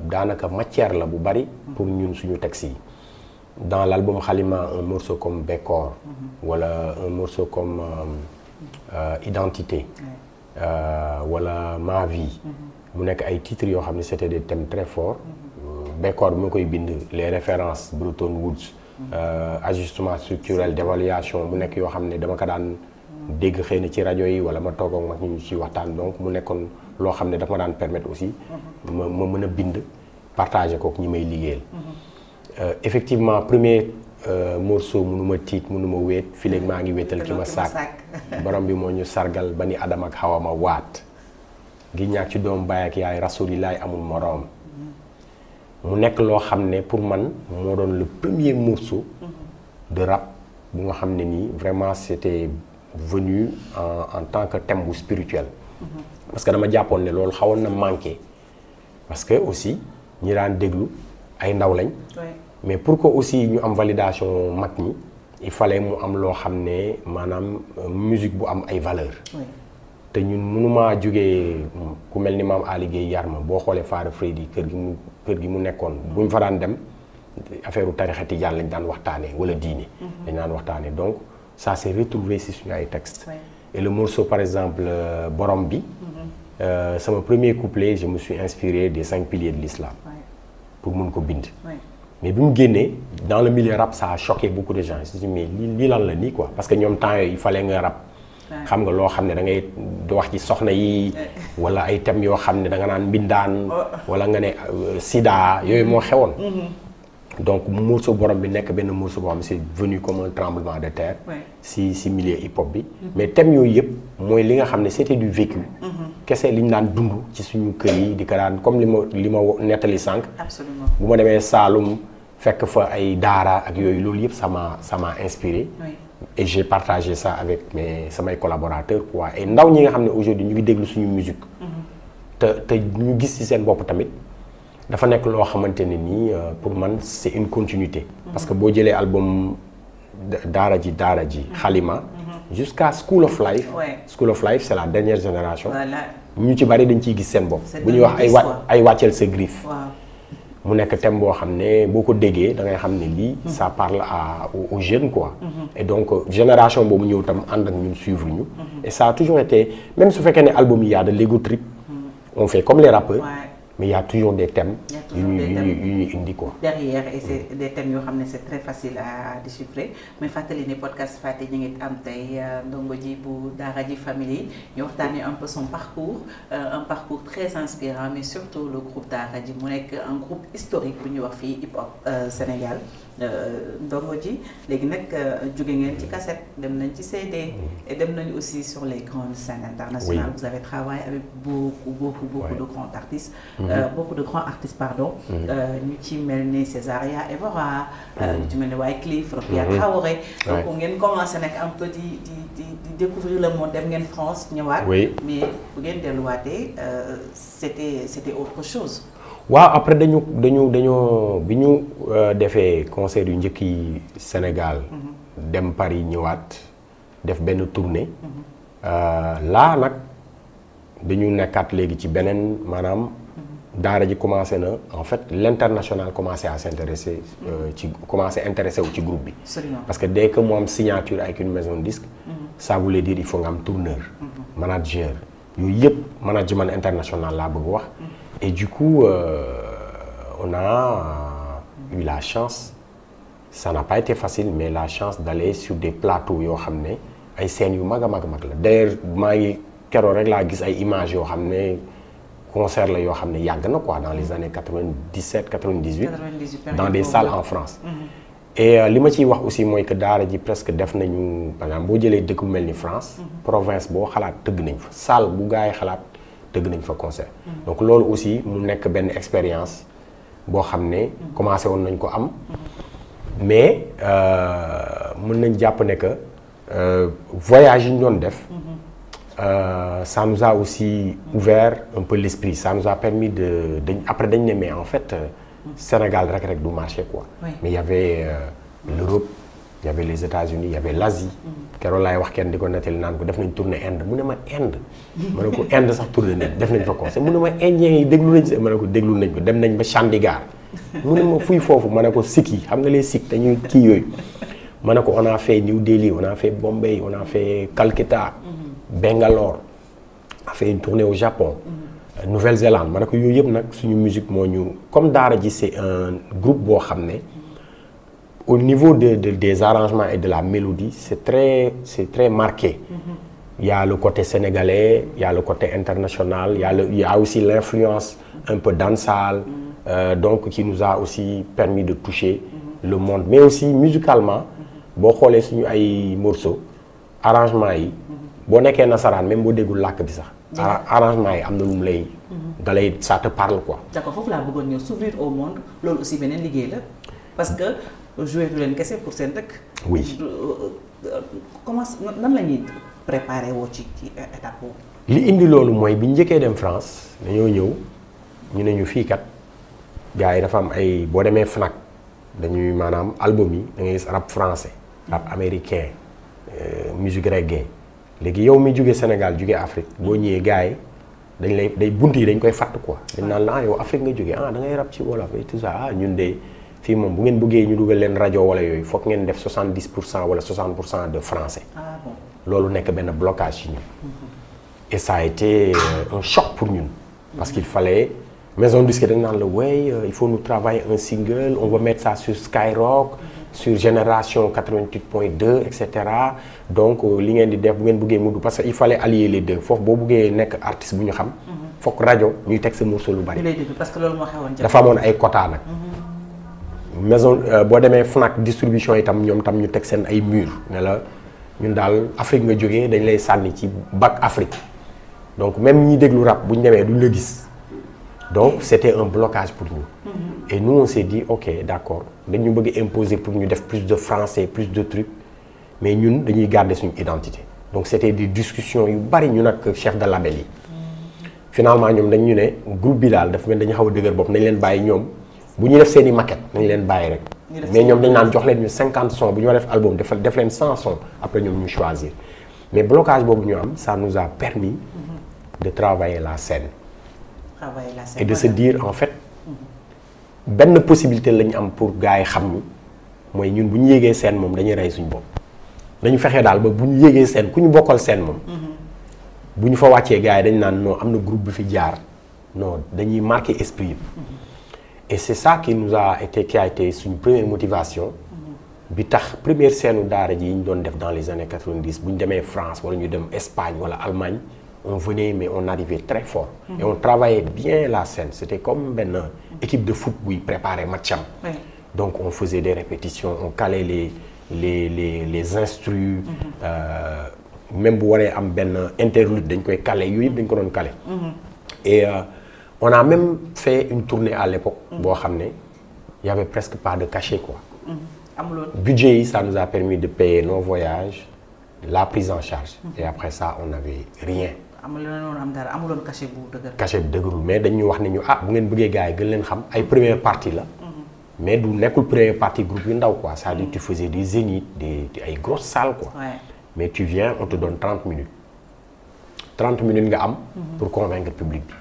daanaka matière la bu bari pour ñun suñu texte yi dans l'album Halima un morceau comme Bekor wala un morceau comme Identité wala Ma vie mu nekk ay titres yoo xam ne c'était des thèmes très forts Bekor bi ma koy bind les références Bretton Woods ajustement structurel d'évaluation mu nekk yoo xam ne dama ko daan dégg xëy na ci rajo yi wala ma toog ak mag ñu ci waxtaan donc mu nekkoon loo xam ne dafa ma daan permettre aussi ma mën a bind partager kook ñi may liggéeyal effectivement premier morceau mënuma tiit mënuma wéet fi léegi maa ngi wéetal ki ma sàkk borom bi moo ñu sargal ba ni Adam ak Hawa ma waat gi ñaak ci doom baay ak yaay rasulilaay amul moroom mu nekk loo xam ne pour man moo doon le premier morceau de rap bu nga xam ne nii vraiment c'était venu en tant que thème bu spirituel parce que dama jàppoon ne loolu xawoon na manqué parce que aussi ñi daan déglu ay ndaw lañ mais pour que aussi ñu am validation mag ñi il fallait mu am loo xam ne maanaam musique bu am ay valeur te ñun mënumaa jógee ku mel ni maam Ali Gueye yar ma boo xoolee Faara Freddy kër gi mu nekkoon bu ñu fa daan dem affaire u tarixa tijaan lañ daan waxtaanee wala diine dañ daan waxtaanee donc ça s'est retrouvé si suñu ay textes et le morceau par exemple borom bi sama premier couplet je me suis inspiré des 5 piliers de l'islam pour mun ko bind mais bi mu génnee dans le milieu rap ça a choqué beaucoup de gens ils se disent mais lii lan la nii quoi parce que ñoom temps yooyu il fallait nga rap xam nga loo xam ne da ngay wax ci soxna yi wala ay thèmes yoo xam ne da nga naan mbindaan wala nga ne sida yooyu moo xewoon donc morceau borom bi nekk benn morceau boo xam ne c'est venu comme un tremblement de terre si milieu hip hop bi mais thèmes yooyu yëpp mooy li nga xam ne c'était du vécu kese li ñu daan dund ci suñu kër yi di ko daan comme li ma nettali sànq bu ma demee Saalum fekk fa ay daara ak yooyu loolu yëpp ça m'a inspiré et j'ai partagé ça avec samay collaborateurs quoi et ndaw ñi nga xam ne aujourd'hui ñu ngi déglu suñu musique te ñu gis ci seen bopp tamit dafa nekk loo xamante ne nii pour man c'est une continuité parce que boo jëlee album daara ji Halima jusqu'à School of Life School of Life c'est la dernière génération ñu ci bari dañ ciy gis seen bopp bu ñuy wax ay wàcceel sa griffe mu nekk thème boo xam ne boo ko déggee da ngay xam ne lii ça parle aux jeunes quoi et donc génération boobu ñëw tam ànd ak ñun suivre ñu et ça a toujours été même su fekkee ne album yi y a de l'ego trip on fait comme les rappeurs mais il y a toujours des thèmes yu ñuy indi quoi.
derrière et c'est des thèmes yoo xam ne c'est très facile à déchiffrer mais fàttali ne podcast Fati ñu ngi am tey Ndongo Ji bu Daara J Family ñu waxtaanee un peu son parcours un parcours très inspirant mais surtout le groupe Daara J mu nekk un groupe historique bu ñuy wax fii hip hop Sénégal Ndongo Ji léegi nag jóge ngeen ci cassette dem nañ ci CD et dem nañ aussi sur les grandes scènes internationales. Vous avez travaillé avec beaucoup de grands artistes. Beaucoup de grands artistes pardon. ñu ci mel ni Césaria Evora. ñu ci mel ni Wyclef Rokhaya Traoré. donc ngeen commencé nag un peu di découvrir le monde dem ngeen France ñëwaat. mais bu ngeen delluwaatee c'était autre chose.
waaw après dañoo bi ñu defee concert yu njëkk yi Sénégal dem Paris ñëwaat def benn tournée là nag dañu nekkaat léegi ci beneen maanaam daara ji commencé na en fait l'international commencé à s'intéresser commencé intéressé wu ci groupe bi. Parce que dès que mu am signature avec une maison de disque ça voulait dire il faut nga am tourneur manager yooyu yëpp management international laa bëgg wax. Et du coup on a eu la chance, ça n'a pas été facile, mais la chance d'aller sur des plateaux yoo xam ne ay scènes yu mag a mag la. D'ailleurs maa ngi keroog rek laa gis ay images yoo xam ne concert la yoo xam ne yàgg na quoi dans les années 97 98 dans des salles en France. Et li ma ciy wax aussi mooy que daara ji presque def nañu par exemple boo jëlee dëkk bu mel ni France province boo xalaat tëgg nañ fa salle bu gaa yi xalaat tëgg nañ fa concert. Donc loolu aussi mu nekk benn expérience boo xam ne commencé woon nañ ko am mais mën nañ jàpp ne que voyage yi ñu doon def ça nous a aussi ouvert un peu l'esprit, ça nous a permis après dañ ne mais en fait Sénégal rek du marché quoi. Mais il y avait l'Europe, il y avait les États-Unis, il y avait l'Asie. Keroog laay wax kenn di ko nettali naan ko def nañ tournée Inde mu ne ma Inde. ma ne ko Inde sax tournée nañ def nañ fa concert mu ne ma Indiens yi déglu nañ si ma ne ko déglu nañ ko dem nañ ba Chandigarh. mu ne ma fuy foofu ma ne ko Sikh yi xam nga les Sikh dañuy kii yooyu. ma ne ko on a fait New Delhi, on a fait Bombay, on a fait Calcutta, Bangalore, on a fait une tournée au Japon. Nouvelle-Zélande ma ne ko yooyu yëpp nag suñu musique moo ñu comme daara ji c'est un groupe boo xam ne au niveau des arrangements et de la mélodie c'est très marqué. Il y a le côté sénégalais, il y a le côté international, il y a aussi l'influence un peu dancehall donc qui nous a aussi permis de toucher le monde. Mais aussi musicalement boo xoolee suñu ay morceaux arrangement yi boo nekkee nasaraan même boo déggul làkk bi sax arrangement yi am na lu mu lay dalay ça te parle quoi.
D'accord, foofu laa bëggoon ñëw s'ouvrir au monde loolu aussi beneen liggéey la parce que jouer du leen kese pour seen dëkk.
Oui.
Comment nan la ñuy préparer woo ci étape boobu.
li indi loolu mooy bi ñu njëkkee dem France dañoo ñëw ñu ne ñu fii kat gars yi dafa am ay boo demee Fnac dañuy maanaam album yi da ngay gis rap français rap américain musique reggae léegi yow mi jóge Sénégal jóge Afrique boo ñëwee gars yi dañ lay day bunt yi dañ koy fàtt quoi dañ naan la yow Afrique nga jóge da ngay rap ci wolof et tout ça ñun de fii moom bu ngeen bëggee ñu dugal leen rajo wala yooyu foog ngeen def 70% wala 60% de français.
Bon.
Loolu nekk benn blocage ci ñun. Et ça a été un choc pour ñun. Parce qu'il fallait maison disque dañ naan la way il faut nous travailler un single on va mettre ça sur Skyrock sur Génération 88.2 et cetera donc li ngeen di def bu ngeen bëggee mu parce que il fallait allier les deux foofu boo bëggee nekk artiste bu ñu xam. fokk rajo ñuy teg sa morceau lu bari.
parce que loolu moo xewoon
dafa amoon ay quota nag. maison boo demee Fnac distribution itam ñoom tam ñu teg seen ay mur ne la ñun daal Afrique nga jógee dañ lay sànni ci bac Afrique donc même ñi déglu rap bu ñu demee duñ la gis donc c'était un blocage pour nous. Et nous on s'est dit ok d'accord dañu bëgg imposer pour ñu def plus de français plus de trucs mais ñun dañuy garder suñu identité donc c'était des discussions yu bari ñu nag chef de label yi. Finalement ñoom dañ ñu ne groupe bi daal dafa mel dañu xaw a dëgër bopp nañ leen bàyyi ñoom. bu ñu def seen i maquette nañ leen bàyyi rek mais ñoom dañ naan jox leen ñu 50 sons bu ñu war def album def leen 100 sons après ñoom ñu choisir mais blocage boobu ñu am ça nous a permis de travailler la scène et de se dire en fait benn possibilité la ñu am pour gars yi xam ñu mooy ñun bu ñu yéegee scène moom dañuy rey suñu bopp dañu fexee daal ba bu ñu yéegee scène ku ñu bokkal scène moom bu ñu fa wàccee gars yi dañ naan non am na groupe bi fi jaar non dañuy marqué esprit yi. Et c'est ça qui a été une première motivation. bi tax première scène daara ji yi ñu doon def dans les années 90 bu ñu demee France wala ñu dem Espagne wala Allemagne on venait mais on arrivait très fort. Et on travaillait bien la scène c'était comme benn équipe de foot buy préparer matcham. Donc on faisait des répétitions on calait les instrus. Même bu waree am benn interlude dañ koy caler yooyu yëpp dañ ko doon caler. Et on a même fait une tournée à l'époque boo xam ne il y avait presque pas de cachet quoi. Budget yi ça nous a permis de payer nos voyages la prise en charge. Et après ça on n'avait rien.
amuloon cachet bu dëgër.
cachet bu dëgërul mais dañu wax ne ñu bu ngeen bëggee gars yi gën leen xam ay première partie la. mais du nekkul première partie groupe yu ndaw quoi c'est-à-dire tu faisais des zéniths ay grosses salles quoi. Mais tu viens on te donne 30 minutes. 30 minutes nga am pour convaincre le public bi.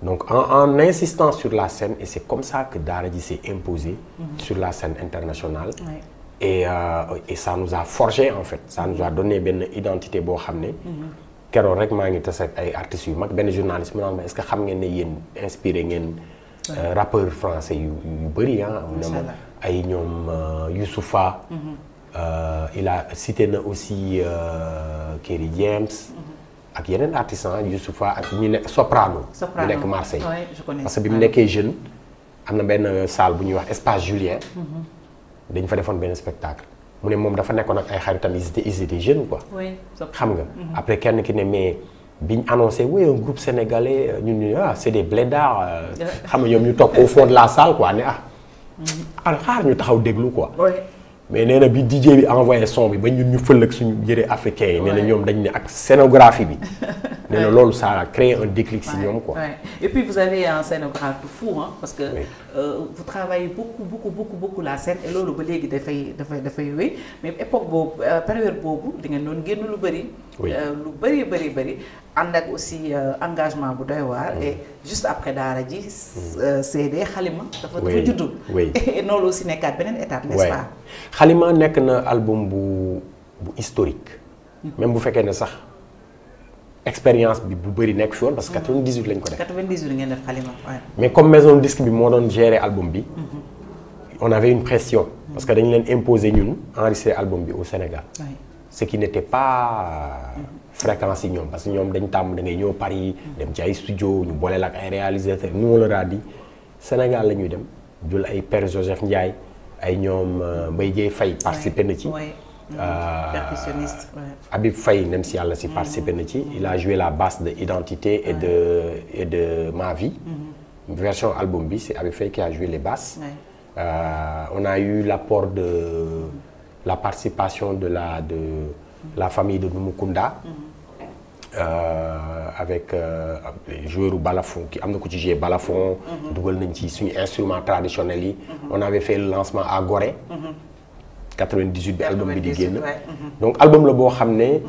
Donc en insistant sur la scène, et c'est comme ça que Daara J s'est imposé sur la scène internationale. Et ça nous a forgé en fait, ça nous a donné une identité boo xam ne keroog rek maa ngi tase ak ay artistes yu mag benn journaliste mu naan ma est-ce que xam ngeen ne yéen inspiré ngeen rappeurs français yu bëri ah ay ñoom Youssoupha il a cité na aussi Kerry James ak yeneen artistes Youssoupha ak ñu ne Soprano ñu nekk Marseille parce que bi mu nekkee jeune am na benn salle bu ñuy wax Espace Julien dañ fa defoon benn spectacle mu ne moom dafa nekkoon ak ay xaritam ils étaient jeunes quoi. xam nga. après kenn ki ne mais biñ annoncé oui un groupe sénégalais ñun c'est des blédards xam nga ñoom ñu toog au fond de la salle quoi ne xaar ñu taxaw déglu quoi. mais nee na bi DJ bi envoyé son bi ba ñun ñu fël ak suñu yëre africain yi. nee na ñoom dañ ne ak scénographie bi. nee na loolu ça a créé un déclic si ñoom quoi.
Et puis vous avez un scénographe fou hein, parce que vous travaillez beaucoup la scène et loolu ba léegi dafay wéy mais époque boobu période boobu di ngeen doon génn lu bëri. lu bëri ànd ak aussi engagement bu doy waar. et juste après Daara J CD Xalima. dafa juddu. et loolu aussi nekkaat beneen étape n'est-ce pas.
Xalima nekk na album bu historique. même bu fekkee ne sax. expérience bi bu bëri nekk fi woon parce que 98 lañ ko def.
98 ngeen def Xalima waaye.
mais comme maison de disque bi moo doon gérer album bi. on avait une pression. parce que dañu leen imposer ñun enregistrer album bi au Sénégal. ce qui n'était pas fréquent si ñoom parce que ñoom dañ tàmm da ngay ñëw Paris. dem ci ay studio ñu booleel ak ay réalisateurs nous on leur a dit Sénégal la ñuy dem jël ay Père Joseph Ndiaye ay ñoom Mbaye Dieye Faye participer na ci.
percussionniste.
Habib Faye même si yàlla si participé na ci il a joué la basse de Identité et de Ma Vie. Version album bi c'est Habib Faye qui a joué les basses. On a eu l'apport de la participation de la famille de Numukunda. Avec les joueurs u balafon ki am na ko ci jouer balafon. dugal nañ ci suñu instruments traditionnels yi. on avait fait le lancement à Gorée. 98 bi album bi di génn. donc album la boo xam ne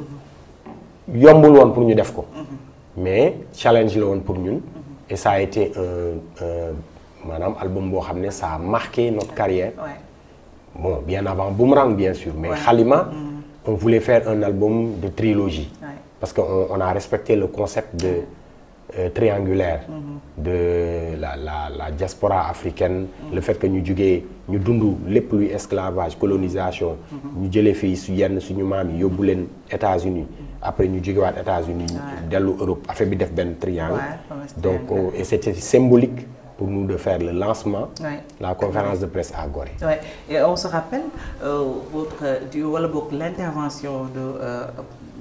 yombul woon pour ñu def ko. mais challenge la woon pour ñun. et ça a été maanaam album boo xam ne ça a marqué notre carrière. bon bien avant Boomerang bien sûr mais Xalima. on voulait faire un album de trilogie. parce que on a respecté le concept de triangulaire. de la diaspora africaine. le fait que ñu jugee ñu dund lépp luy esclavage colonisation. ñu jëlee fii su yenn suñu maam yi yóbbu leen États-Unis après ñu jugewaat États-Unis dellu Europe affaire bi def benn triangle. donc et c'était symbolique pour nous de faire le lancement. la conférence de presse à Gorée.
et on se rappelle l'intervention de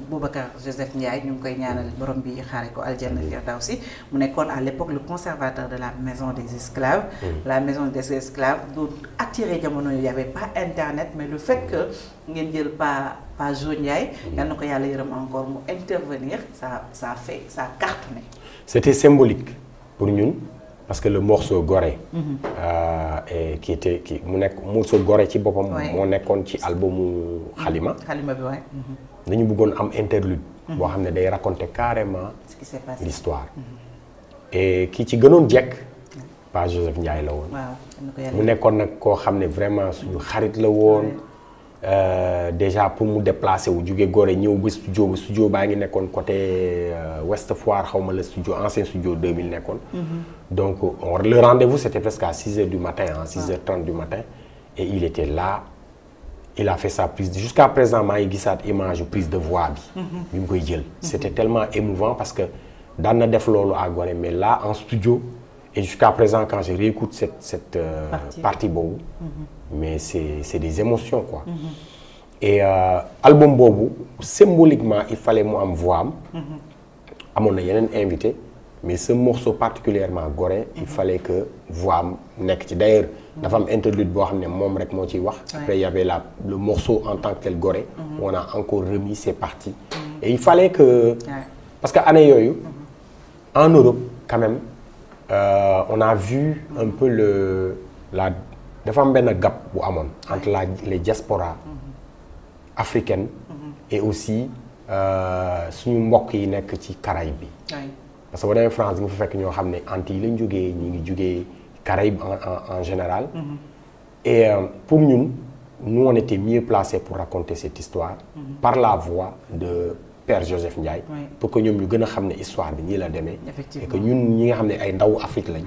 Boubacar Joseph Ndiaye ñu ngi koy ñaanal borom bi xaare ko aljanna firdawsi mu nekkoon à l'époque le conservateur de la maison des esclaves. la maison des esclaves doon attiré jamono yi y avait pas internet mais le fait que ngeen jël Pa Jo Ndiaye. yal na ko yàlla yërëm encore mu intervenir ça a cartonné.
c'était symbolique pour ñun parce que le morceau Gorée. et qui mu nekk morceau Gorée ci boppam. moo nekkoon ci albumu Xalima.
Xalima bi waay.
dañu bëggoon am interlude. boo xam ne day raconter carrément.
ce qui s'est passé
l'histoire. et ki ci gënoon jekk Pa Joseph Ndiaye la woon. mu nekkoon nag koo xam ne vraiment suñu xarit la woon. déjà pour mu déplacer wu jóge Gorée ñëw ba studio baa ngi nekkoon côté Ouest Foire xaw ma la studio ancien studio 2000 nekkoon. donc le rendez-vous c'était presque à 6h du matin 6h30 du matin et il était là. il a fait sa prise jusqu'à présent maa ngi gisaat image prise de voix bi mu koy jël. c'était tellement émouvant parce que daan na def loolu à Gorée mais là en studio et jusqu'à présent quand je réécoute cette partie boobu. mais c'est des émotions quoi. et album boobu symboliquement il fallait mu am voix am. amoon na yeneen invité mais ce morceau particulièrement Gorée il fallait que voix am nekk ci d'ailleurs dafa am interlude boo xam ne moom rek moo ciy wax. après il y avait le morceau en tant que tel Gorée. on a encore remis ces parties. et il fallait que parce que année yooyu en Europe quand même on a vu un peu dafa am benn gap bu amoon entre les diasporas africaines et aussi suñu mbokk yi nekk ci Caraïbes bi. parce que boo demee France nga fa fekk ñoo xam ne Antilles lañ jógee ñu ngi jógee Caraïbes en général. Et pour ñun nous on était mieux placés pour raconter cette histoire. par la voix de Père Joseph Ndiaye. pour que ñoom ñu gën a xam ne histoire bi nii la demee. et que ñun ñi nga xam ne ay ndaw Afrique lañ.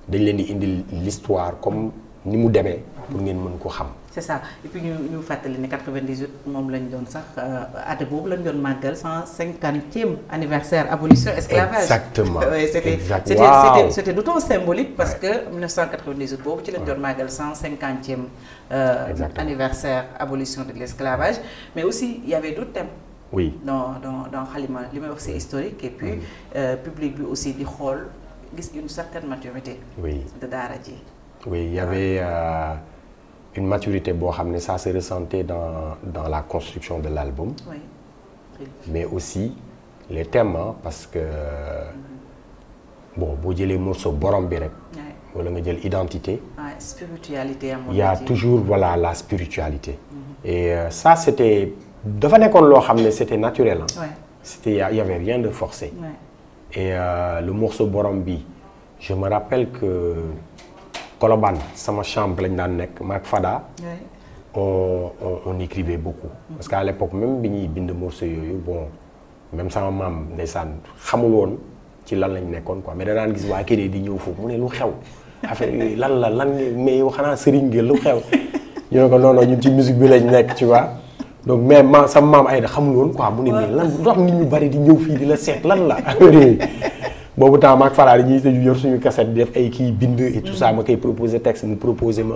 dañ leen di indil l'histoire comme ni mu demee pour ngeen mën ko xam.
c'est ça et puis ñu fàttali ne 98 moom lañ doon sax at boobu lañ doon màggal 150e anniversaire abolition esclavage.
exactement
c'était d'autant symbolique parce que 1998 boobu ci lañ doon màggal 150e anniversaire abolition de l'esclavage mais aussi il y avait d'autres thèmes.
oui
dans Halima li may wax c'est historique et puis public bi aussi di xool gis une certaine maturité.
oui
de daara ji.
oui il y avait une maturité boo xam ne ça se ressentait dans la construction de l'album.
Oui.
mais aussi les thèmes parce que bon boo jëlee morceau borom bi rek. wala nga jël identité.
spiritualité
il y a toujours voilà la spiritualité. et ça c'était dafa nekkoon loo xam ne c'était naturel c'était il y avait rien de forcé. et le morceau borom bi je me rappelle que Colobane sama chambre lañ daan nekk maak Fada. on écrivait beaucoup. parce qu'à l'époque même bi ñuy bind morceau yooyu bon même sama maam ndeysaan xamul woon ci lan lañ nekkoon quoi mais danaan gis waa kii di ñëw foofu mu ne lu xew affaire yooyu lan mais yow xanaa sëriñ nga lu xew ñu ne ko non ñun ci musique bi lañ nekk tu vois donc mais sama maam Aïda xamul woon quoi mu ne mais lan lu tax nit ñu bari di ñëw fii di la seet lan la affaire yooyu boobu temps maak Fara dañuy tëju yor suñu cassette di def ay kii bind et tout ça ma koy proposer texte mu proposer ma.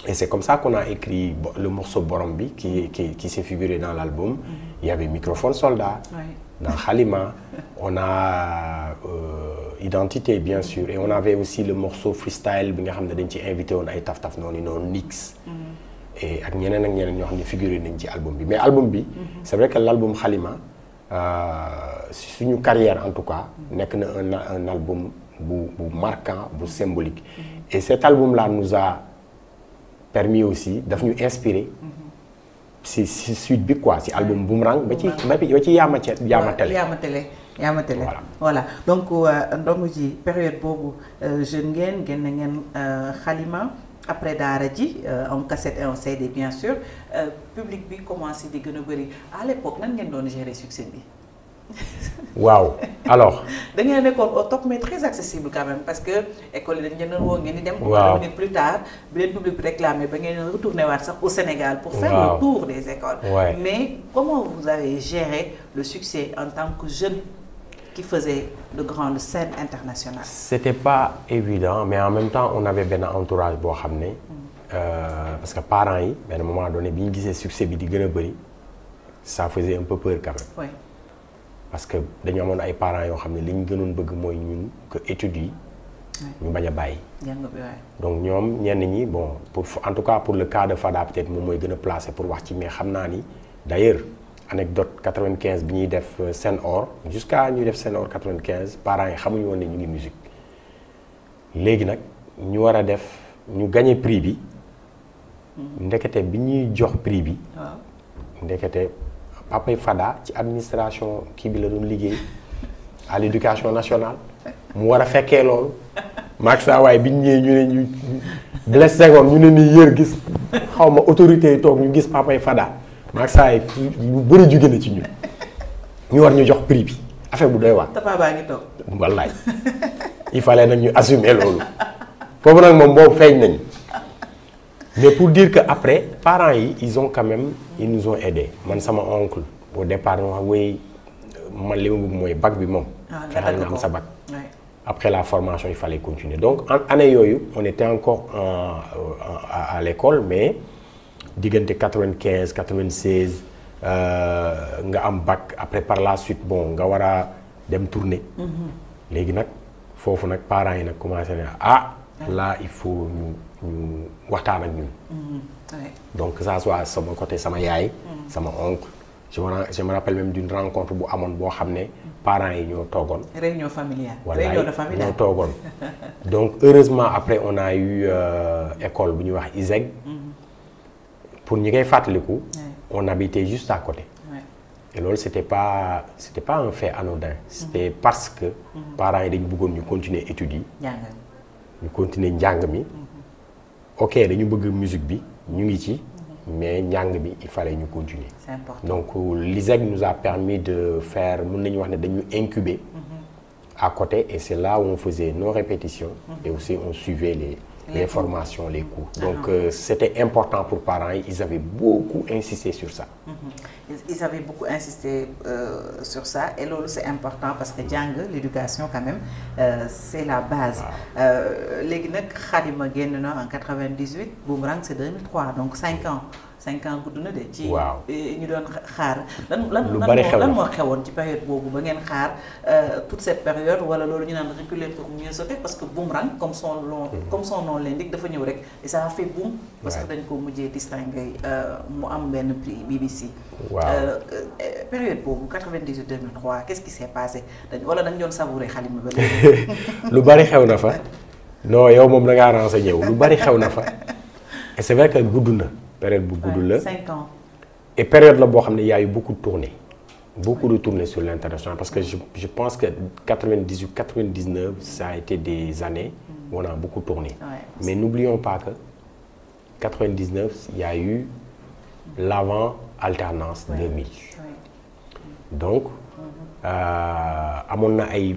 Et c'est comme ça qu'on a écrit le morceau Borom bi qui s'est figuré dans l'album. Il y avait Microphone Soldat. Dans Halima. On a Identité bien sûr et on avait aussi le morceau Freestyle bi nga xam ne dañ ci invité woon ay taf noonu Nix. et ak ñeneen ñoo xam ne figuré nañ ci album bi mais album bi. c'est vrai que l'album Halima suñu carrière en tout cas nekk na un album bu marquant bu symbolique. et cet album là nous a permis aussi daf ñu inspiré si suite bi quoi si album Boomerang ba ci Yaama Télé.
voilà donc ndongo ji période boobu jeune ngeen Halima après daara ji en cassette et en CD bien sûr public bi commencé di gën a bëri à l'époque nan ngeen doon gérer succès bi.
waaw alors.
da ngeen nekkoon au top mais très accessible quand même parce que école yi dañu leen doon woo ngeen di dem.
waaw
revenir plus tard bi leen public bi réclamé ba ngeen retourné waat sax au Sénégal. pour faire le tour des écoles. mais comment vous avez géré le succès en tant que jeune qui faisait de grandes scènes internationales.
C'était pas évident mais en même temps on avait benn entourage boo xam ne. parce que parents yi benn moment donné bi ñu gisee succès bi di gën a bëri ça faisait un peu peur quand même.
Oui.
parce que dañu amoon ay parents yoo xam ne li ñu gënoon bëgg mooy ñun que études yi. ñu bañ a bàyyi. donc ñoom ñenn ñi bon en tout cas pour le cas de Fada peut-être moom mooy gën a placé pour wax ci mais xam naa ni d'ailleurs anecdote 95 bi ñuy def Sen Or jusqu'à ñuy def Sen Or 95 parents yi xamuñu woon ne ñu ngi musique léegi nag ñu war a def ñu gagné prix bi. ndekete bi ñuy jox prix bi. ndekete. Papay Fada ci administration kii bi la doon liggéey à l'éducation nationale mu war a fekkee loolu maag saa waaye bi ñu ñëwee ñu ne ñu Blaise Senghor ñu ne nii yër gis xaw ma autorité yi toog ñu gis Papay Fada maag saa waay lu bëri jóge na ci ñun ñu war ñu jox prix bi affaire bu doy waar.
Papa baa ngi toog.
wallaay il fallait nag ñu assumer loolu foofu nag moom boobu feeñ nañ mais pour dire que après parents yi ils nous ont aidés man sama oncle au départ ma wax wéy man li ma bëgg mooy bac bi moom. fexeel nga am sa bac. après la formation il fallait continuer donc en année yooyu on était encore à l'école mais diggante 95 96 nga am bac après par la suite bon nga war a dem tourner. léegi nag foofu nag parents yi nag commencé na là il faut ñu waxtaan ak ñun. donc que ça soit sama côté sama yaay. sama oncle je me rappelle même d'une rencontre bu amoon boo xam ne parents yi ñoo toogoon.
réunion familiale.
réunion de famille ñoo toogoon. donc heureusement après on a eu école bu ñuy wax ISEG. pour ñi koy fàttaliku. on habitait juste à côté. et loolu c'était pas un fait anodin. C'était parce que parents yi dañu bëggoon ñu continuer études yi. ñu continuer njàng mi. ok dañu bëgg musique bi ñu ngi ci. mais njàng bi il fallait ñu continuer.
C'est important.
Donc l'ISEG nous a permis de faire mën nañu wax ne dañu incuber. À côté, et c'est là où on faisait nos répétitions et aussi on suivait les formations, les cours. Donc c'était important pour parents, ils avaient beaucoup insisté sur ça.
Ils avaient beaucoup insisté sur ça et là c'est important parce que l'éducation quand même, c'est la base. Léegi nag Xalima génn na en 98, Boomerang c'est 2003, donc 5 ans. 5 ans gudd na de. ci ñu doon xaar. lan moo xewoon ci période boobu ba ngeen xaar toute cette période wala loolu ñu naan reculer pour mieux sauter parce que Boomerang comme son nom l'indique dafa ñëw rek et ça a fait boom. parce que dañ ko mujjee distingué mu am benn prix BBC. Période boobu 98 2003 qu'est-ce qui s'est passé wala dañ doon savourer Xalima ba léegi.
lu bari xew na fa non yow moom da ngaa renseigné wu lu bari xew na fa et c'est vrai que gudd na. Période bu gudd la
5 ans.
Et période la boo xam ne y a eu beaucoup de tournées. Beaucoup de tournées sur l'international parce que je pense que 98 99 ça a été des années où on a beaucoup tourné. Mais n'oublions pas que 99 il y a eu l'avant alternance 2000. Donc amoon na ay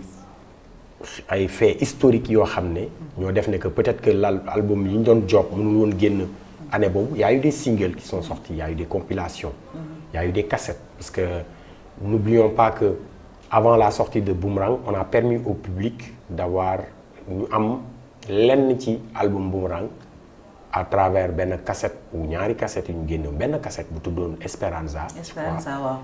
faits historiques yoo xam ne ñoo def ne que peut-être que l'album yi ñu doon job mënul woon génn année boobu. Il y a eu des singles qui sont sortis, il y a eu des compilations, il y a eu des cassettes parce que n'oublions pas que avant la sortie de Boomerang on a permis au public d'avoir ñu am lenn ci album Boomerang à travers benn cassette ou ñaari cassette yu ñu génnoon benn cassette bu tuddoon Esperanza.
Esperanza waaw.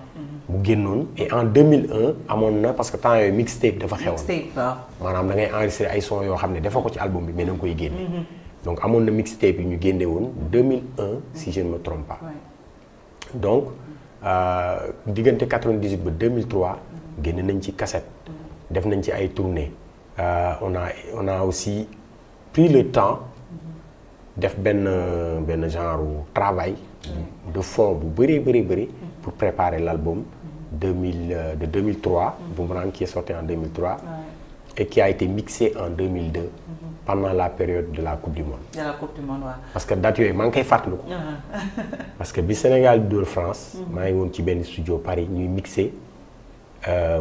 bu génnoon et en 2001 amoon na parce que temps yooyu mixtape dafa xewoon.
Mixtape waaw.
maanaam da ngay enregistrer ay sons yoo xam ne dafa ko ci album bi mais da nga koy génne. Donc amoon na mixtape yi ñu génne woon 2001 si je ne me trompe pas. Donc diggante 98 ba 2003 génne nañ ci cassette. def nañ ci ay tournées. on a aussi pris le temps def benn genre travail de fond bu bëri pour préparer l'album de 2003 Boomerang qui est sorti en 2003 et qui a été mixé en 2002 pendant la période de la Coupe du Monde.
De la Coupe du Monde waaw.
Parce que date yooyu maa ngi koy fàttaliku. Parce que bi Sénégal di dóor France. maa ngi woon ci benn studio Paris ñuy mixé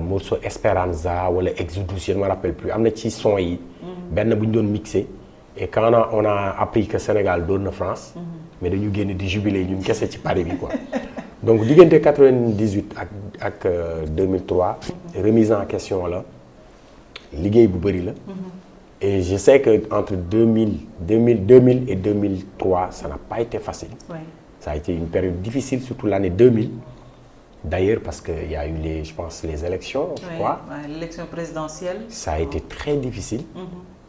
morceau Esperanza wala Exodus je ne me rappelle plus am na ci son yi. benn bu ñu doon mixé. Et quand on a appris que Sénégal doon na France. mais dañu génn di jubilé ñun kese ci Paris bi quoi. Donc diggante 98 ak 2003. remise en question la liggéey bu bëri la. Et je sais que entre 2000 et 2003 ça n'a pas été facile. Ça a été une période difficile surtout l'année 2000. D'ailleurs parce que il y a eu je pense les élections. je crois.
L'élection présidentielle.
Ça a été très difficile.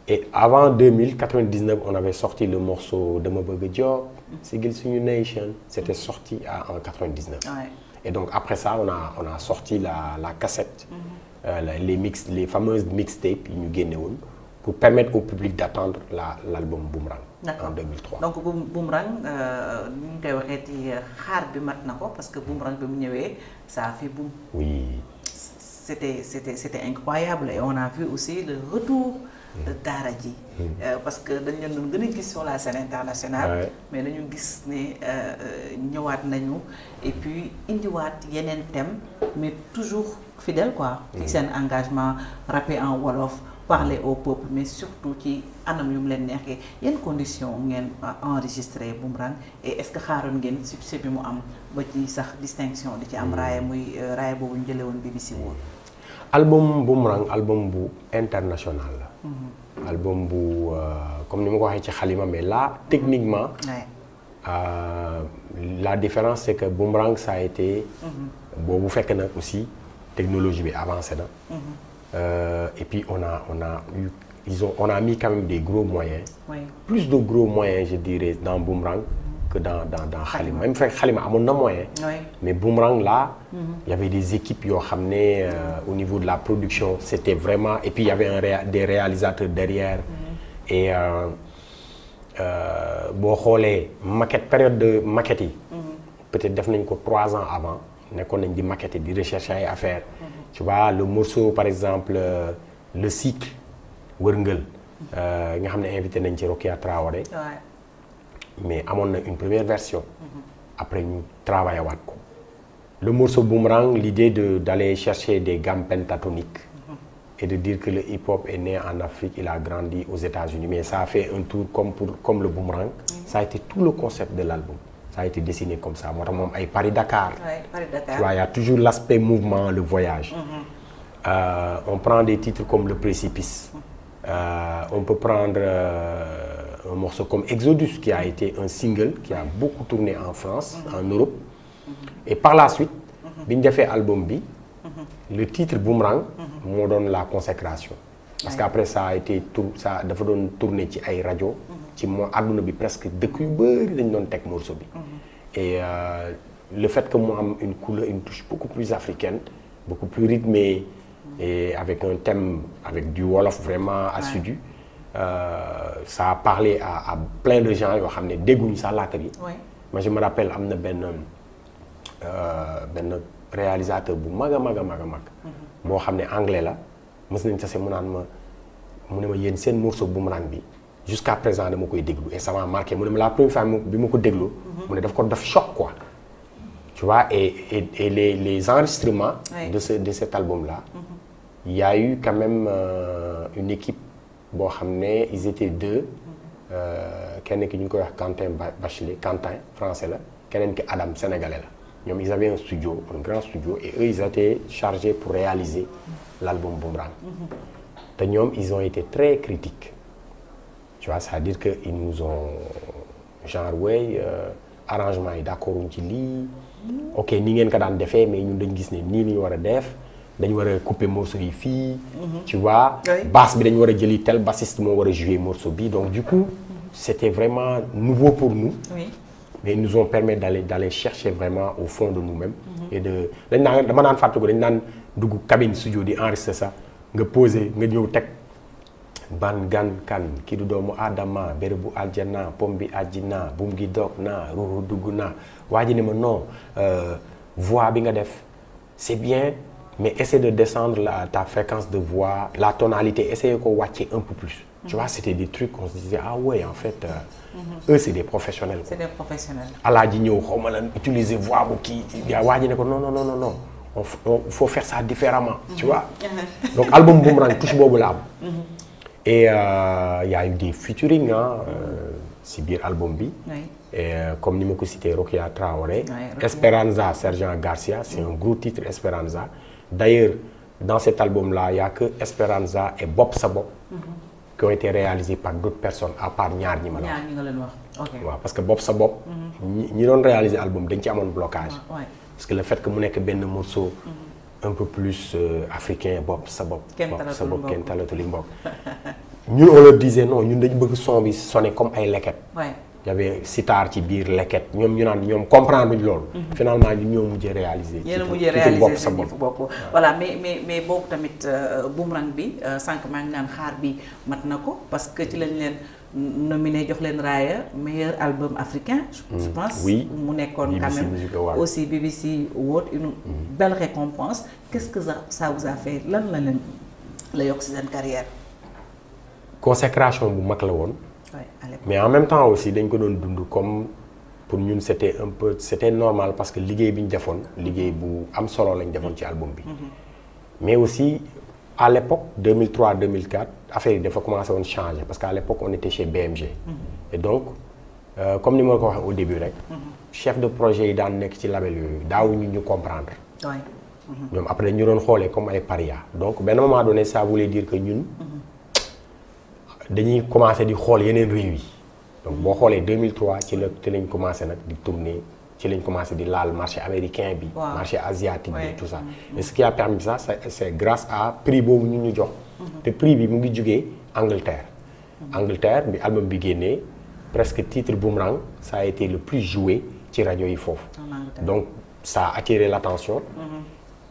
Et avant 2099 on avait sorti le morceau Dama Bëgg Job. Sigil Suñu Nation. C'était sorti en 99. Et donc après ça on a sorti la cassette. Les fameuses mixtapes yi ñu génne woon pour permettre au public d'attendre l'album Boomerang. En 2003.
Donc Boomerang ni ñu koy waxee ci xaar bi mat na ko parce que Boomerang bi mu ñëwee ça a fait boom.
Oui.
C'était incroyable et on a vu aussi le retour de Daara J. Parce que dañ leen doon gën a gis sur la scène internationale. mais dañu gis ne ñëwaat nañu et puis indiwaat yeneen thème mais toujours fidèle quoi. ci seen engagement rapper en wolof. Parler au peuple mais surtout ci anam yu mu leen neexee yan conditions ngeen enregistré Boomerang et est-ce que xaaroon ngeen succès bi mu am ba ci sax distinction di ci am raaya muy raaya boobu ñu jëlee woon BBC woon.
album Boomerang album bu international la. album bu comme ni ma ko waxee ci Xalima mais là techniquement. la différence c'est que Boomerang ça a été. boobu fekk na aussi technologie bi avancé na. Et puis on a mis quand même des gros moyens. Plus de gros moyens je dirais dans Boomerang que dans Xalima. Même fekk Xalima amoon na moyen. Mais Boomerang là. Il y avait des équipes yoo xam ne au niveau de la production c'était vraiment et puis il y avait des réalisateurs derrière. Et boo xoolee période de maquette yi. peut-être def nañ ko 3 ans avant nekkoon nañ di maqueter di rechercher ay affaires. Tu vois le morceau par exemple le cycle wërngël nga xam ne invité nañ ci Rokia Traoré. mais amoon na une première version. après ñu travaillé waat ko. le morceau Boomerang, l'idée d'aller chercher des gammes pentatoniques et de dire que le hip-hop est né en Afrique, il a grandi aux États-Unis, mais ça a fait un tour comme le Boomerang. Ça a été tout le concept de l'album. Ça a été dessiné comme ça. Moi, j'ai Paris-Dakar. Tu vois, il y a toujours l'aspect mouvement, le voyage. On prend des titres comme Le Précipice. On peut prendre un morceau comme Exodus, qui a été un single, qui a beaucoup tourné en France, en Europe. Et par la suite, bi ñu defee album bi, le titre Boomerang moo doon la consécration. Parce qu'après ça a été ça dafa doon tourner ci ay rajo. ci moo àdduna bi presque dëkk yu bëri dañ doon teg morceau bi. Et le fait que mu am une couleur, une touche beaucoup plus africaine, beaucoup plus rythmée et avec un thème, avec du wolof vraiment assidu. Ça a parlé à plein de gens yoo xam ne dégguñu sax làkk bi. Moi je me rappelle am na benn réalisateur bu mag a mag boo xam ne anglais la mës nañ tase mu naan ma mu ne ma yéen seen morceau Boomerang bi jusqu'à présent dama koy déglu et ça m'a marqué mu ne ma la première fois bi ma ko déglu mu ne daf ko def choc quoi tu vois et les enregistrements de cet album là il y a eu quand même une équipe boo xam ne ils étaient deux kenn ki ñu koy wax Quentin français la keneen ki Adam sénégalais la ñoom ils avaient un grand studio et eux ils étaient chargés pour réaliser l'album Boomerang. te ñoom ils ont été très critiques tu vois c'est-à-dire que ils nous ont genre arrangement yi d'accord wuñ ci lii ok ni ngeen ko daan defee mais ñun dañ gis ne nii la ñu war a def dañu war a couper morceau yi fii tu vois basse bi dañu war a jëli tel bassiste moo war a jouer morceau bi donc du coup c'était vraiment nouveau pour nous. Mais ils nous ont permis d'aller chercher vraiment au fond de nous-mêmes. Et de dama naan fàttaliku dañ naan dugg cabine studio di enregistrer ça nga poser nga ñëw teg ban gan kan kii du doomu Adama bérébu aljana pom bi àjjina buum gi doog naa ruuxu dugg naa waa ji ne ma non voix bi nga def c'est bien mais essaie de descendre ta fréquence de voix la tonalité essaie ko wàcce un peu plus. Tu vois, c'était des trucs qu'on se disait, ah ouais, en fait, eux, c'est des professionnels.
C'est des professionnels.
Allah dit, utiliser voix ou qui. Non. Il faut faire ça différemment, tu vois. Donc, album Boomerang, touche bobo là. Et il y a eu des featuring, si bien album B. Et comme nous m'avons cité, Rokia Traoré, Esperanza, Sergent Garcia, c'est un gros titre, Esperanza. D'ailleurs, dans cet album-là, il n'y a que Esperanza et Bob Sabop. Qui ont été réalisés par d'autres personnes à part ñaar ñi ma la wax. waaw parce que Bob sa bopp. ñi doon réaliser album dañ ci amoon blocage. parce que le fait que mu nekk benn morceau. un peu plus africain Bob sa bopp. kenn talatul mbokk. ñun on leur disait non ñun dañu bëgg son bi sonner comme ay leket. y avait sitar ci biir leket ñoom ñu naan ñoom comprendre luñ loolu. finalement ñun ñoo mujjee réaliser.
yéen a mujjee réaliser seen bopp voilà mais boobu tamit Boomerang bi sànq maa ngi naan xaar bi mat na ko parce que ci lañ leen nominé jox leen raaya meilleur album africain. je pense mu nekkoon quand même aussi BBC Award une belle récompense. qu'est-ce que ça vous a fait lan la leen la yokk ci seen carrière.
consécration bu mag la woon. mais en même temps aussi dañ ko doon dund comme pour ñun c'était normal parce que liggéey bi ñu defoon liggéey bu am solo lañ defoon ci album bi. mais aussi à l'époque 2003 2004 affaire yi dafa commencé woon changer parce qu'à l'époque on était chez BMG. et donc comme ni ma ko waxee au début rek. chef de projet yi daan nekk ci label yooyu daawuñu ñu comprendre. ñoom après ñu doon xoolee comme ay paria donc benn moment donné ça voulait dire que ñun. dañuy commencé di xool yeneen réew yi donc boo xoolee 2003 ci lañ commencé nag di tourner ci lañ commencé di laal marché américain bi. marché asiatique bi tout ça. et ce qui a permis ça c'est grâce à prix boobu ñu jox. te prix bi mu ngi jugee Angleterre. Angleterre bi album bi génnee presque titre Boomerang ça a été le plus joué ci rajo yi foofu. donc ça a attiré l'attention.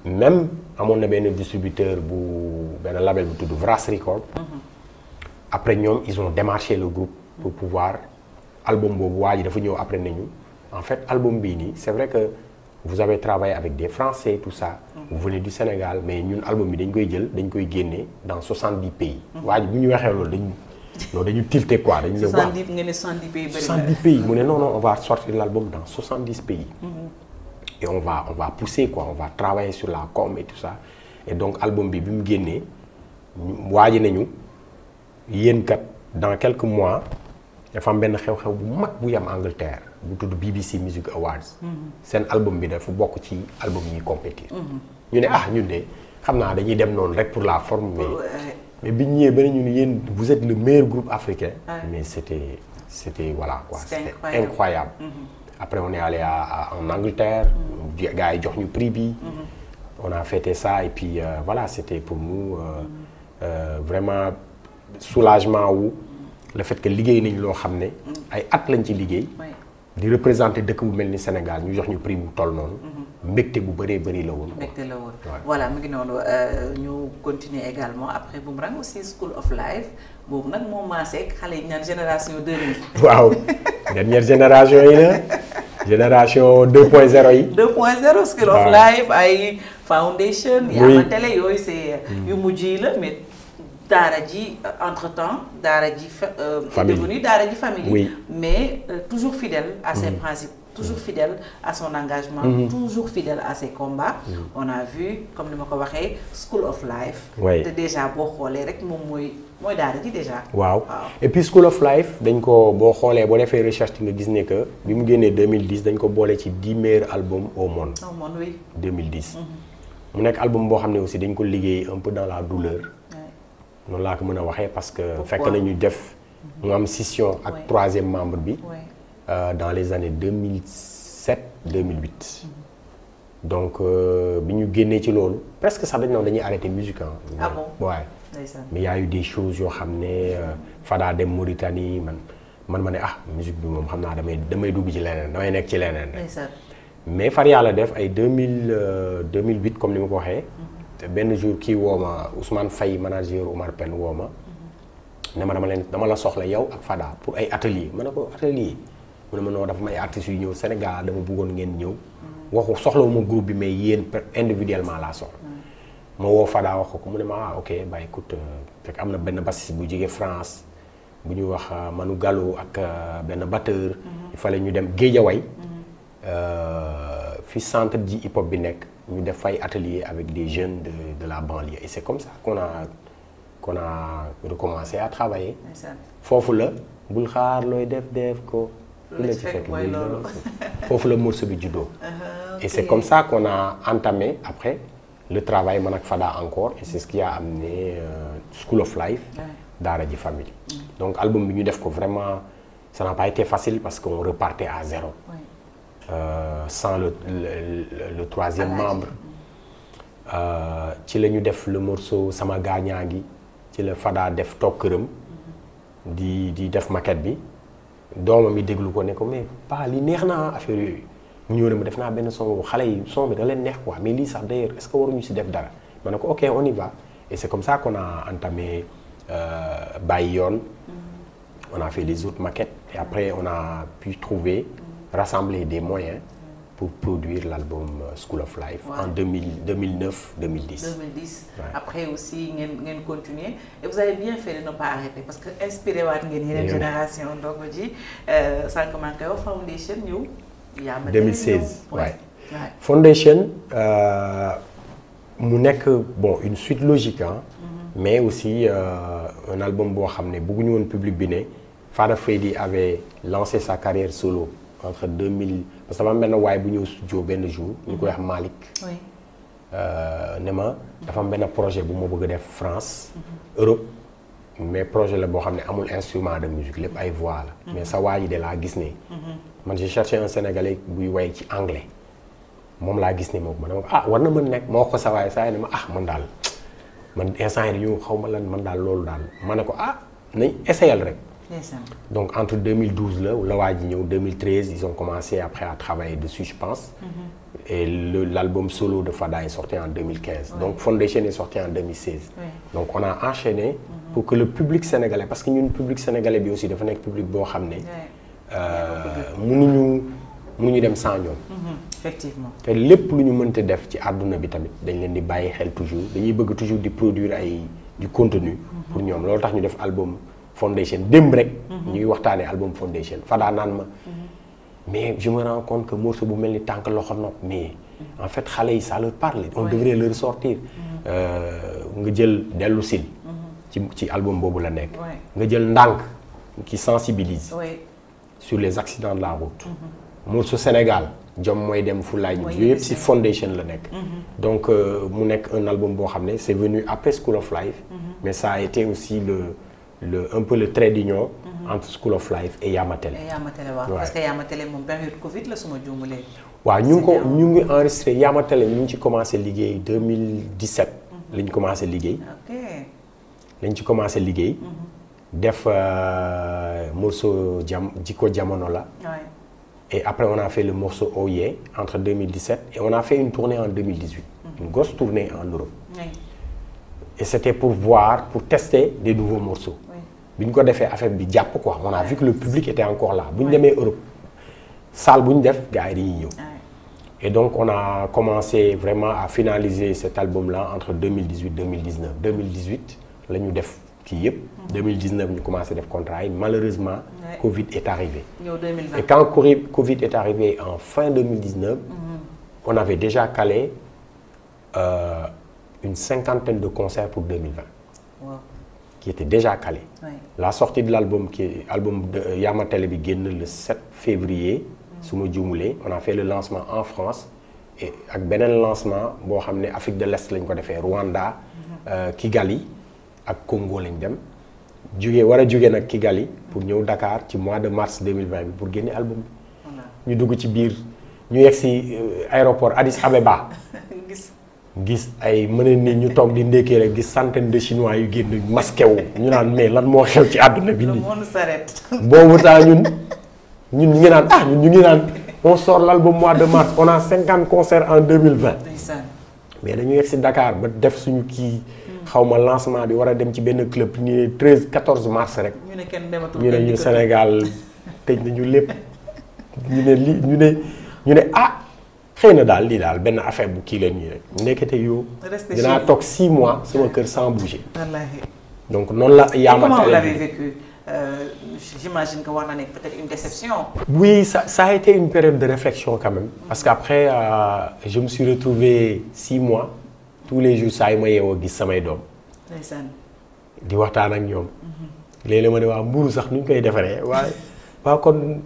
même amoon na benn distributeur benn label bu tudd Vras Record. après ñoom ils ont démarché le groupe pour pouvoir album boobu waa ji dafa ñëw après nañu en fait album bii nii c'est vrai que vous avez travaillé avec des Français tout ça. Vous venez du Sénégal mais ñun album bi dañ koy jël dañ koy génne dans 70 pays. waa ji bu ñu waxee loolu dañu tilté quoi dañu ne
70 nga ne 70 pays bëri
70 pays mu ne non on va sortir l'album dans 70 pays. Et on va pousser quoi, on va travailler sur la com et tout ça. Et donc album bi mu génnee waaji nañu yéen kat dans quelques mois dafa am benn xew-xew bu mag bu yam Angleterre bu tudd BBC Music Awards. seen album bi dafa bokk ci album yi compétir. ñu ne ñun de xam naa dañuy dem noonu rek pour la forme mais bi ñu ñëwee ba ne ñun yéen vous êtes le meilleur groupe africain. mais c'était voilà quoi. C'était incroyable. Après on est allé en Angleterre. gars yi jox ñu prix bi. On a fêté ça et puis voilà c'était pour nous vraiment soulagement wu le fait que liggéey nañ loo xam ne ay at lañ ci liggéey di représenter dëkk bu mel ni Sénégal ñu jox ñu prix bu toll noonu mbégte bu bëree la woon.
mbégte la woon voilà mu ngi noonu ñu continuer également après Boomerang aussi School of Life boobu nag moo maasee xale yi ñaan génération 2000.
waaw dernière génération yi la génération 2.0 yi.
2.0 School of Life ay Foundation. yaa ma télé yooyu c'est yu mujj yi la mais daara ji entre-temps daara ji
famille
devenu daara ji famille.
Oui.
Mais toujours fidèle à ses principes. Toujours fidèle à son engagement, toujours fidèle à ses combats. On a vu, comme ni ma ko waxee, School of Life.
Oui.
te déjà boo xoolee rek moom mooy daara ji déjà.
waaw et puis School of Life dañ ko boo xoolee boo defee recherche nga gis ne que bi mu génnee 2010 dañ ko boole ci 10 meilleurs albums au monde.
Au monde oui.
2010. mu nekk album boo xam ne aussi dañ ko liggéey un peu dans la douleur. noonu laa ko mën a waxee parce que fekk nañu def mu am scission ak troisième membre bi. Dans les années 2007-2008. Donc bi ñu génnee ci loolu presque sax dañu dañuy arrêter musique
ah bon
ouais. Mais il y a eu des choses yoo xam ne Fada dem Mauritanie man ma ne musique bi moom xam naa damay dugg ci leneen damay nekk ci leneen rek. Mais far yàlla def ay 2008 comme ni ma ko waxee. benn jour kii woo ma Ousmane Faye manager Omar Pène woo ma ne ma dama la soxla yow ak Fada pour ay atelier ma ne ko atelier. mu ne ma non dafa may artistes yu ñëw Sénégal dama bëggoon ngeen ñëw waxu soxlawuma groupe bi mais yéen individuellement laa soxla ma woo Fada wax ko mu ne ma ok bah écoute fekk am na benn bassiste bu jógee France bu ñuy wax Manu Gallo ak benn batteur il fallait ñu dem Guédiawaye fi centre ji hip hop bi nekk ñu def fay atelier avec des jeunes de la banlieue et c'est comme ça qu'on a recommencé à travailler foofu la bul xaar looy def ko foofu la morceau bi juddoo. Et c'est comme ça qu'on a entamé après le travail man ak Fada encore et c'est ce qui a amené School of Life Daara J Family. Donc album bi ñu def ko vraiment ça n'a pas été facile parce qu'on repartait à zéro. Sans le troisième membre. Ci la ñu def le morceau Sama Gaañaa Ngi ci la Fada def toog këram di def maquette bi. doomam mi déglu ko ne ko mais pas li neex naa affaire yooyu mu ñëw ne ma def naa benn son bu xale yi son bi da leen neex quoi mais lii sax d'ailleurs est-ce que waruñu si def dara ma ne ko ok on y va et c'est comme ça qu'on a entamé Bàyyi Yoon on a fait les autres maquettes et après on a pu rassembler des moyens pour produire l'album School of Life en 2009 2010.
Après aussi ngeen continuer et vous avez bien fait de ne pas arrêter parce que inspiré waat ngeen yeneen génération donc ji sànq maa ngi koy wax Foundation ñëw.
2016 ouais. Foundation mu nekk bon une suite logique mais aussi un album boo xam ne bëgguñu woon public bi ne Fada Freddy avait lancé sa carrière solo entre 2000 parce que dama am benn waay bu ñëw studio benn jour ñu koy wax Malick ne ma dafa am benn projet bu ma bëgg a def France Europe mais projet la boo xam ne amul instrument de musique lépp ay voix la mais sa waa ji de laa gis ne man j'ai cherché un Sénégalais buy way ci anglais moom laa gis ne moo ko ma ne ma war na mën nekk ma wax ko sa waay saa yi ne ma man daal man instant yi dañu xaw ma lan man daal loolu daal ma ne ko nañ essayal rek. Donc entre 2012 la waa ji ñëw 2013 ils ont commencé après à travailler dessus je pense. Et l'album solo de Fada est sorti en 2015. Donc Foundation est sorti en 2016. Donc on a enchaîné pour que le public sénégalais mënuñu dem sans ñoom.
Effectivement.
te lépp lu ñu mënta def ci àdduna bi tamit dañ leen di bàyyi xel toujours dañuy bëgg toujours di produire du contenu pour ñoom loolu tax ñu def album Foundation démb rek. ñuy waxtaanee album Foundation Fada naan ma. mais je me rends compte que morceau bu mel ni tànk loxo nopp mais en fait xale yi ça leur parle. on devrait leur sortir. nga jël dellu sil ci album boobu la nekk. nga jël ndànk qui sensibilise. sur les accidents de la route. morceau Sénégal jom mooy dem Fulaay ñi yooyu yëpp ci Foundation la nekk. donc mu nekk un album boo xam ne c'est venu après School of Life. mais ça a été aussi un peu le trait d'union entre School of Life et Yamatele.
waaw parce que Yamatele moom période Covid la suma juumulee.
waaw ñu ngi enregistré Yamatele ñu ngi ci commencé liggéey 2017. lañ commencé liggéey. lañ ci commencé liggéey. def morceau Jikko Jamono la. et après on a fait le morceau Oye entre 2017 et on a fait une tournée en 2018. une grosse tournée en Europe. et c'était pour tester des nouveaux morceaux. bi ñu ko defee affaire bi jàpp quoi on a vu que le public était encore là bu ñu demee Europe salle bu ñu def gars yi dañuy ñëw. et donc on a commencé vraiment à finaliser cet album là entre 2018 2019 2018 la ñu def kii yëpp. 2019 ñu commencé def contrat yi malheureusement. Covid est arrivé. et quand Covid est arrivé en fin 2019. on avait déjà calé une 50aine de concerts pour 2020. qui était déjà calé. La sortie de l'album album de Yamatele bi génn le 7 février. su ma juumulee on a fait le lancement en France et ak beneen lancement boo xam ne Afrique de l'Est lañ ko defee Rwanda. Kigali ak Congo lañ dem. war a jóge nag Kigali pour ñëw Dakar ci mois de mars 2020 bi pour génne album bi. ñu dugg ci biir ñu yegg si aéroport Addis Abeba. gis ay mën ni ñu toog di ndékkee rek gis centaine de chinois yu génn masqué wu ñu naan mais lan moo xew ci àdduna bi nii. boobu temps ñun ñu ngi naan ñu ngi naan on sort l'album mois de mars on a 50 concerts en 2020. mais dañu yegg si Dakar ba def suñu kii xawma lancement bi war a dem ci benn club ñu ne 13 14 mars rek.
ñu ne kenn dematul
ñu ne ñu Sénégal tëj nañu lépp ñu ne lii ñu ne xëy na daal lii daal benn affaire bu kii la nii rek ndekete yoo. dinaa toog 6 mois sama kër sans bouger.
wallaahi.
donc noonu la Yamatele.
Comment vous l'avez vécu? J'imagine que war na nekk peut-être une déception.
Oui, ça a été une période de réflexion quand même. Parce qu'après je me suis retrouvé 6 mois tous les jours saa yu ma yeewoo gis samay doom.
ndeysaan.
di waxtaan ak ñoom. léeg-léeg ma ne waa mburu sax nu ñu koy defaree waaye waa kon.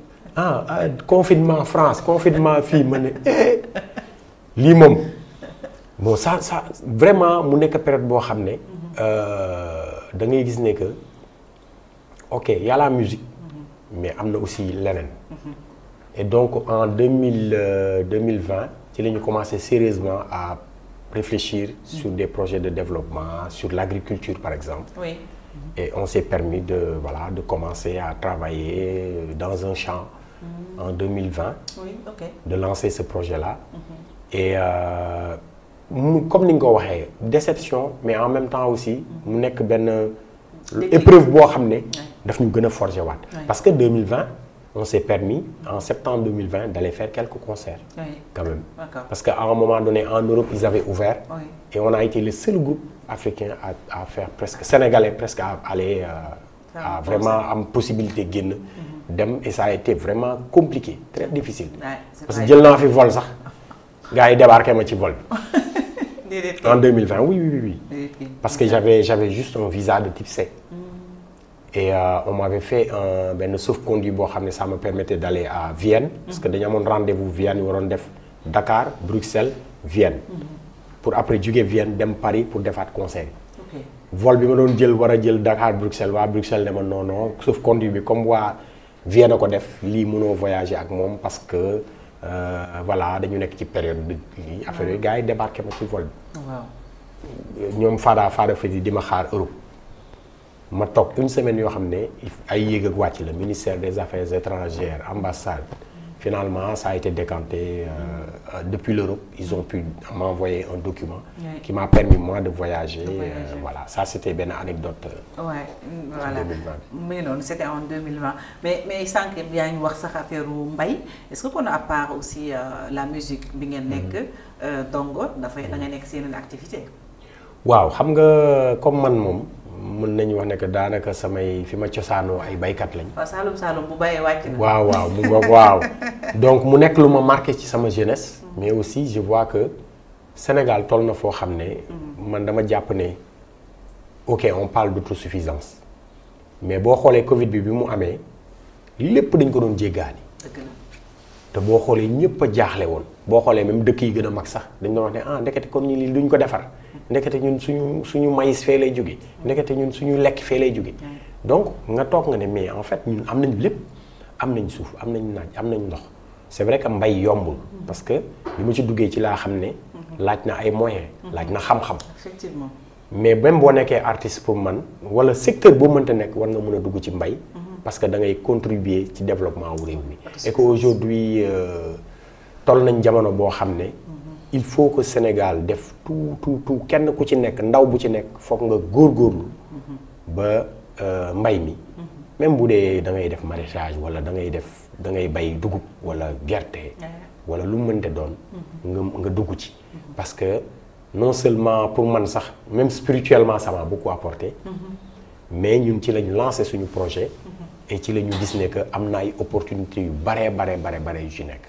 confinement France confinement fii ma ne lii moom bon ça vraiment mu nekk période boo xam ne da ngay gis ne que ok y a la musique mais am na aussi leneen et donc en 2020 ci la ñu commencé sérieusement à réfléchir sur des projets de développement sur l'agriculture par exemple.
Oui.
Et on s'est permis de commencer à travailler dans un champ en 2020.
Oui, ok.
De lancer ce projet-là. Et comme ni nga ko waxee déception mais en même temps aussi mu nekk benn épreuve boo xam ne daf ñu gën a forger waat. Parce que 2020 on s'est permis en septembre 2020 d'aller faire quelques concerts. Quand même. Parce qu'à un moment donné en Europe ils avaient ouvert. Et on a été le seul groupe africain à faire presque sénégalais presque à aller à vraiment am possibilité génn dem et ça a été vraiment compliqué très difficile. Parce que jël naa fi vol sax gars yi débarqué ma ci vol bi. En 2020 oui. Parce que j'avais juste un visa de type C. Et on m'avait fait benn sauf-conduit boo xam ne ça me permettait d'aller à Vienne. Parce que dañu amoon rendez-vous Vienne yu waroon def Dakar Bruxelles Vienne. Pour après jóge Vienne dem Paris pour defaat concert yi. Vol bi ma doon jël war a jël Dakar Bruxelles waa Bruxelles ne ma non sauf-conduit bi comme waa Vienne a ko def lii mënoo voyager ak moom parce que voilà dañu nekk ci période de lii affaire yooyu gars yi débarqué ma ci vol bi. waaw ñoom Fada Fadi di ma xaar Europe. ma toog une semaine yoo xam ne ay yéeg ak wàcc la ministère des affaires étrangères ambassade Finalement, ça a été décanté depuis l'Europe. Ils ont pu m'envoyer un document qui m'a permis, moi, de voyager. Voilà, ça, c'était une anecdote.
Ouais, voilà. Mais non, c'était en 2020. Mais sans que bien nous voir ça affaire mbay, est-ce que qu'on a à part aussi la musique bien nek dongo, dafay da nga nek ci une activité?
Waaw, xam nga comme man mom mën nañu wax ne que daanaka samay fi ma cosaanoo ay baykat lañ.
waaw Saloum bu bayee wàcc na.
waaw mu ngoog waaw. Donc mu nekk lu ma marqué ci sama jeunesse. mais aussi je vois que Sénégal toll na foo xam ne. man dama jàpp ne ok on parle d'autosuffisance mais boo xoolee Covid bi mu amee lépp dañ ko doon jéggaani.
dëgg la
te boo xoolee ñëpp a jaaxle woon. boo xoolee même dëkk yi gën a mag sax dañ doon wax ne ah ndekete kon ñu lii duñ ko defar. ndekete ñun suñu maïs fee lay jóge ndekete ñun suñu lekk fee lay jóge donc nga toog nga ne mais en fait ñun am nañ lépp am nañ suuf am nañ naaj am nañ ndox c'est vrai que mbay yombul parce que bi ma ci duggee ci laa xam ne laaj na ay moyens laaj na xam-xam
effectivement
mais même boo nekkee artiste pour man wala secteur boo mënta nekk war nga mën a dugg ci mbay parce que da ngay contribuer ci développement wu réew mi et que aujourd'hui toll nañ jamono boo xam ne il faut que Sénégal def tout kenn ku ci nekk ndaw bu ci nekk foog nga góorgóorlu ba mbay mi même bu dee da ngay def maraîchage wala da ngay bay dugub wala gerte wala lu mënte doon nga dugg ci parce que non seulement pour man sax même spirituellement ça m'a beaucoup apporté mais ñun ci lañ lancé suñu projet et ci la ñu gis ne que am na ay opportunités yu bare yu ci nekk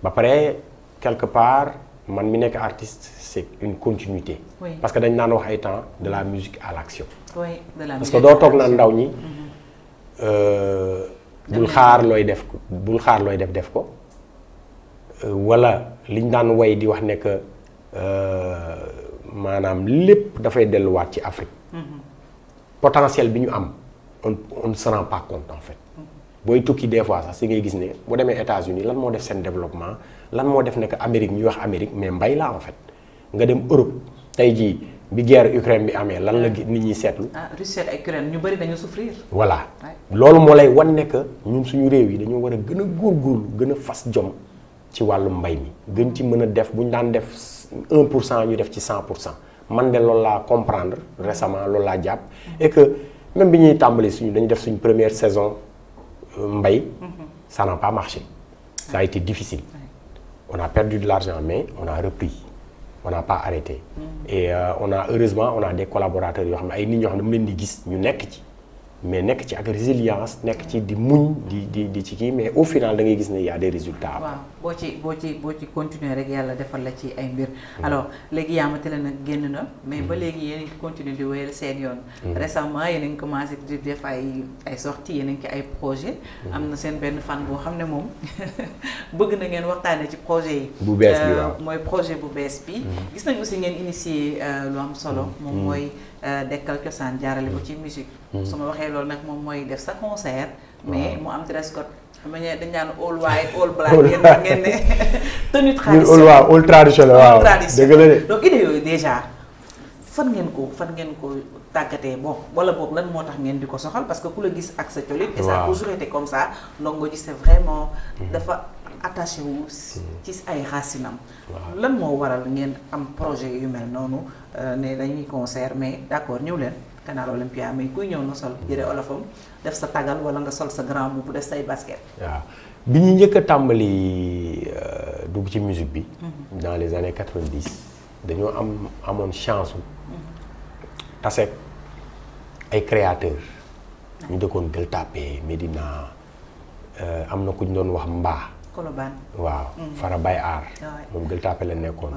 ba pare quelque part man mi nekk artiste c'est une continuité. Oui. Parce que dañ naan wax ay temps de la musique à l'action.
Oui, de la
parce que doo toog naan ndaw ñi bul xaar looy def def ko wala liñ daan way di wax ne que maanaam lépp dafay delluwaat ci Afrique. Potentiel bi ñu am on ne se rend pas compte en fait. booy tukki des fois sax si ngay gis ne bu demee États-Unis lan moo def seen développement lan moo def ne que Amérique ñuy wax Amérique mais mbay la en fait nga dem Europe tey jii bi guerre Ukraine bi amee lan la nit ñi seetlu.
ah Russie ak Ukraine ñu bari dañu souffrir.
voilà loolu moo lay wan ne que ñun suñu réew yi dañoo war a gën a góorgóorlu gën a fas jom ci wàllu mbay mi gën ci mën a def bu ñu daan def 1% ñu def ci 100% man de loolu laa comprendre récemment loolu laa jàpp et que même bi ñuy tàmbali suñu dañu def suñu première saison. Mbay, ça n'a pas marché. Ça a été difficile. On a perdu de l'argent, mais on a repris. On n'a pas arrêté. Et heureusement, on a des collaborateurs qui ont mais nekk ci ak résilience nekk ci di muñ di ci kii mais au final da ngay gis ne y a des résultats.
waaw boo ci continuer rek yàlla defal la ci ay mbir. alors léegi yaamate la nag génn na mais ba léegi yéen a ngi continuer di wéyal seen yoon. récemment yéen a ngi commencé di def ay sorties yéen a ngi ci ay projets. am na seen benn fan boo xam ne moom bëgg na ngeen waxtaanee ci projet yi.
bu bees bi waaw
mooy projet bu bees bi. gis nañ aussi ngeen initier lu am solo. moom mooy dekkal cosaan jaarale ko ci musique. su ma waxee loolu nag moom mooy def sa concert. mais mu am dress code. xam nga dañ naan all white all black ngeen ne tenue traditionnelle
all traditionnel waaw dëgg la de.
donc idée yooyu déjà fan ngeen ko tàggatee bon wala boog lan moo tax ngeen di ko soxal parce que ku la gis ak sa colit et ça a toujours été comme ça Ndongo Ji c'est vraiment dafa attaché wu ci ay racinam lan moo waral ngeen am projet yu mel noonu ne dañuy concert mais d'accord ñëw leen Canal Olympia mais kuy ñëw na sol jëre olofam def sa tagal wala nga sol sa grand boubou def say basket.
waaw bi ñu njëkk a tàmbali dugg ci musique bi. dans les années 90 dañoo amoon chance tase ay créateurs. ñu dëkkoon Gueule Tapée Médina am na ku ñu doon wax Mbaa.
Colobane
waaw Fara Baye Aar. moom Gueule Tapée la nekkoon.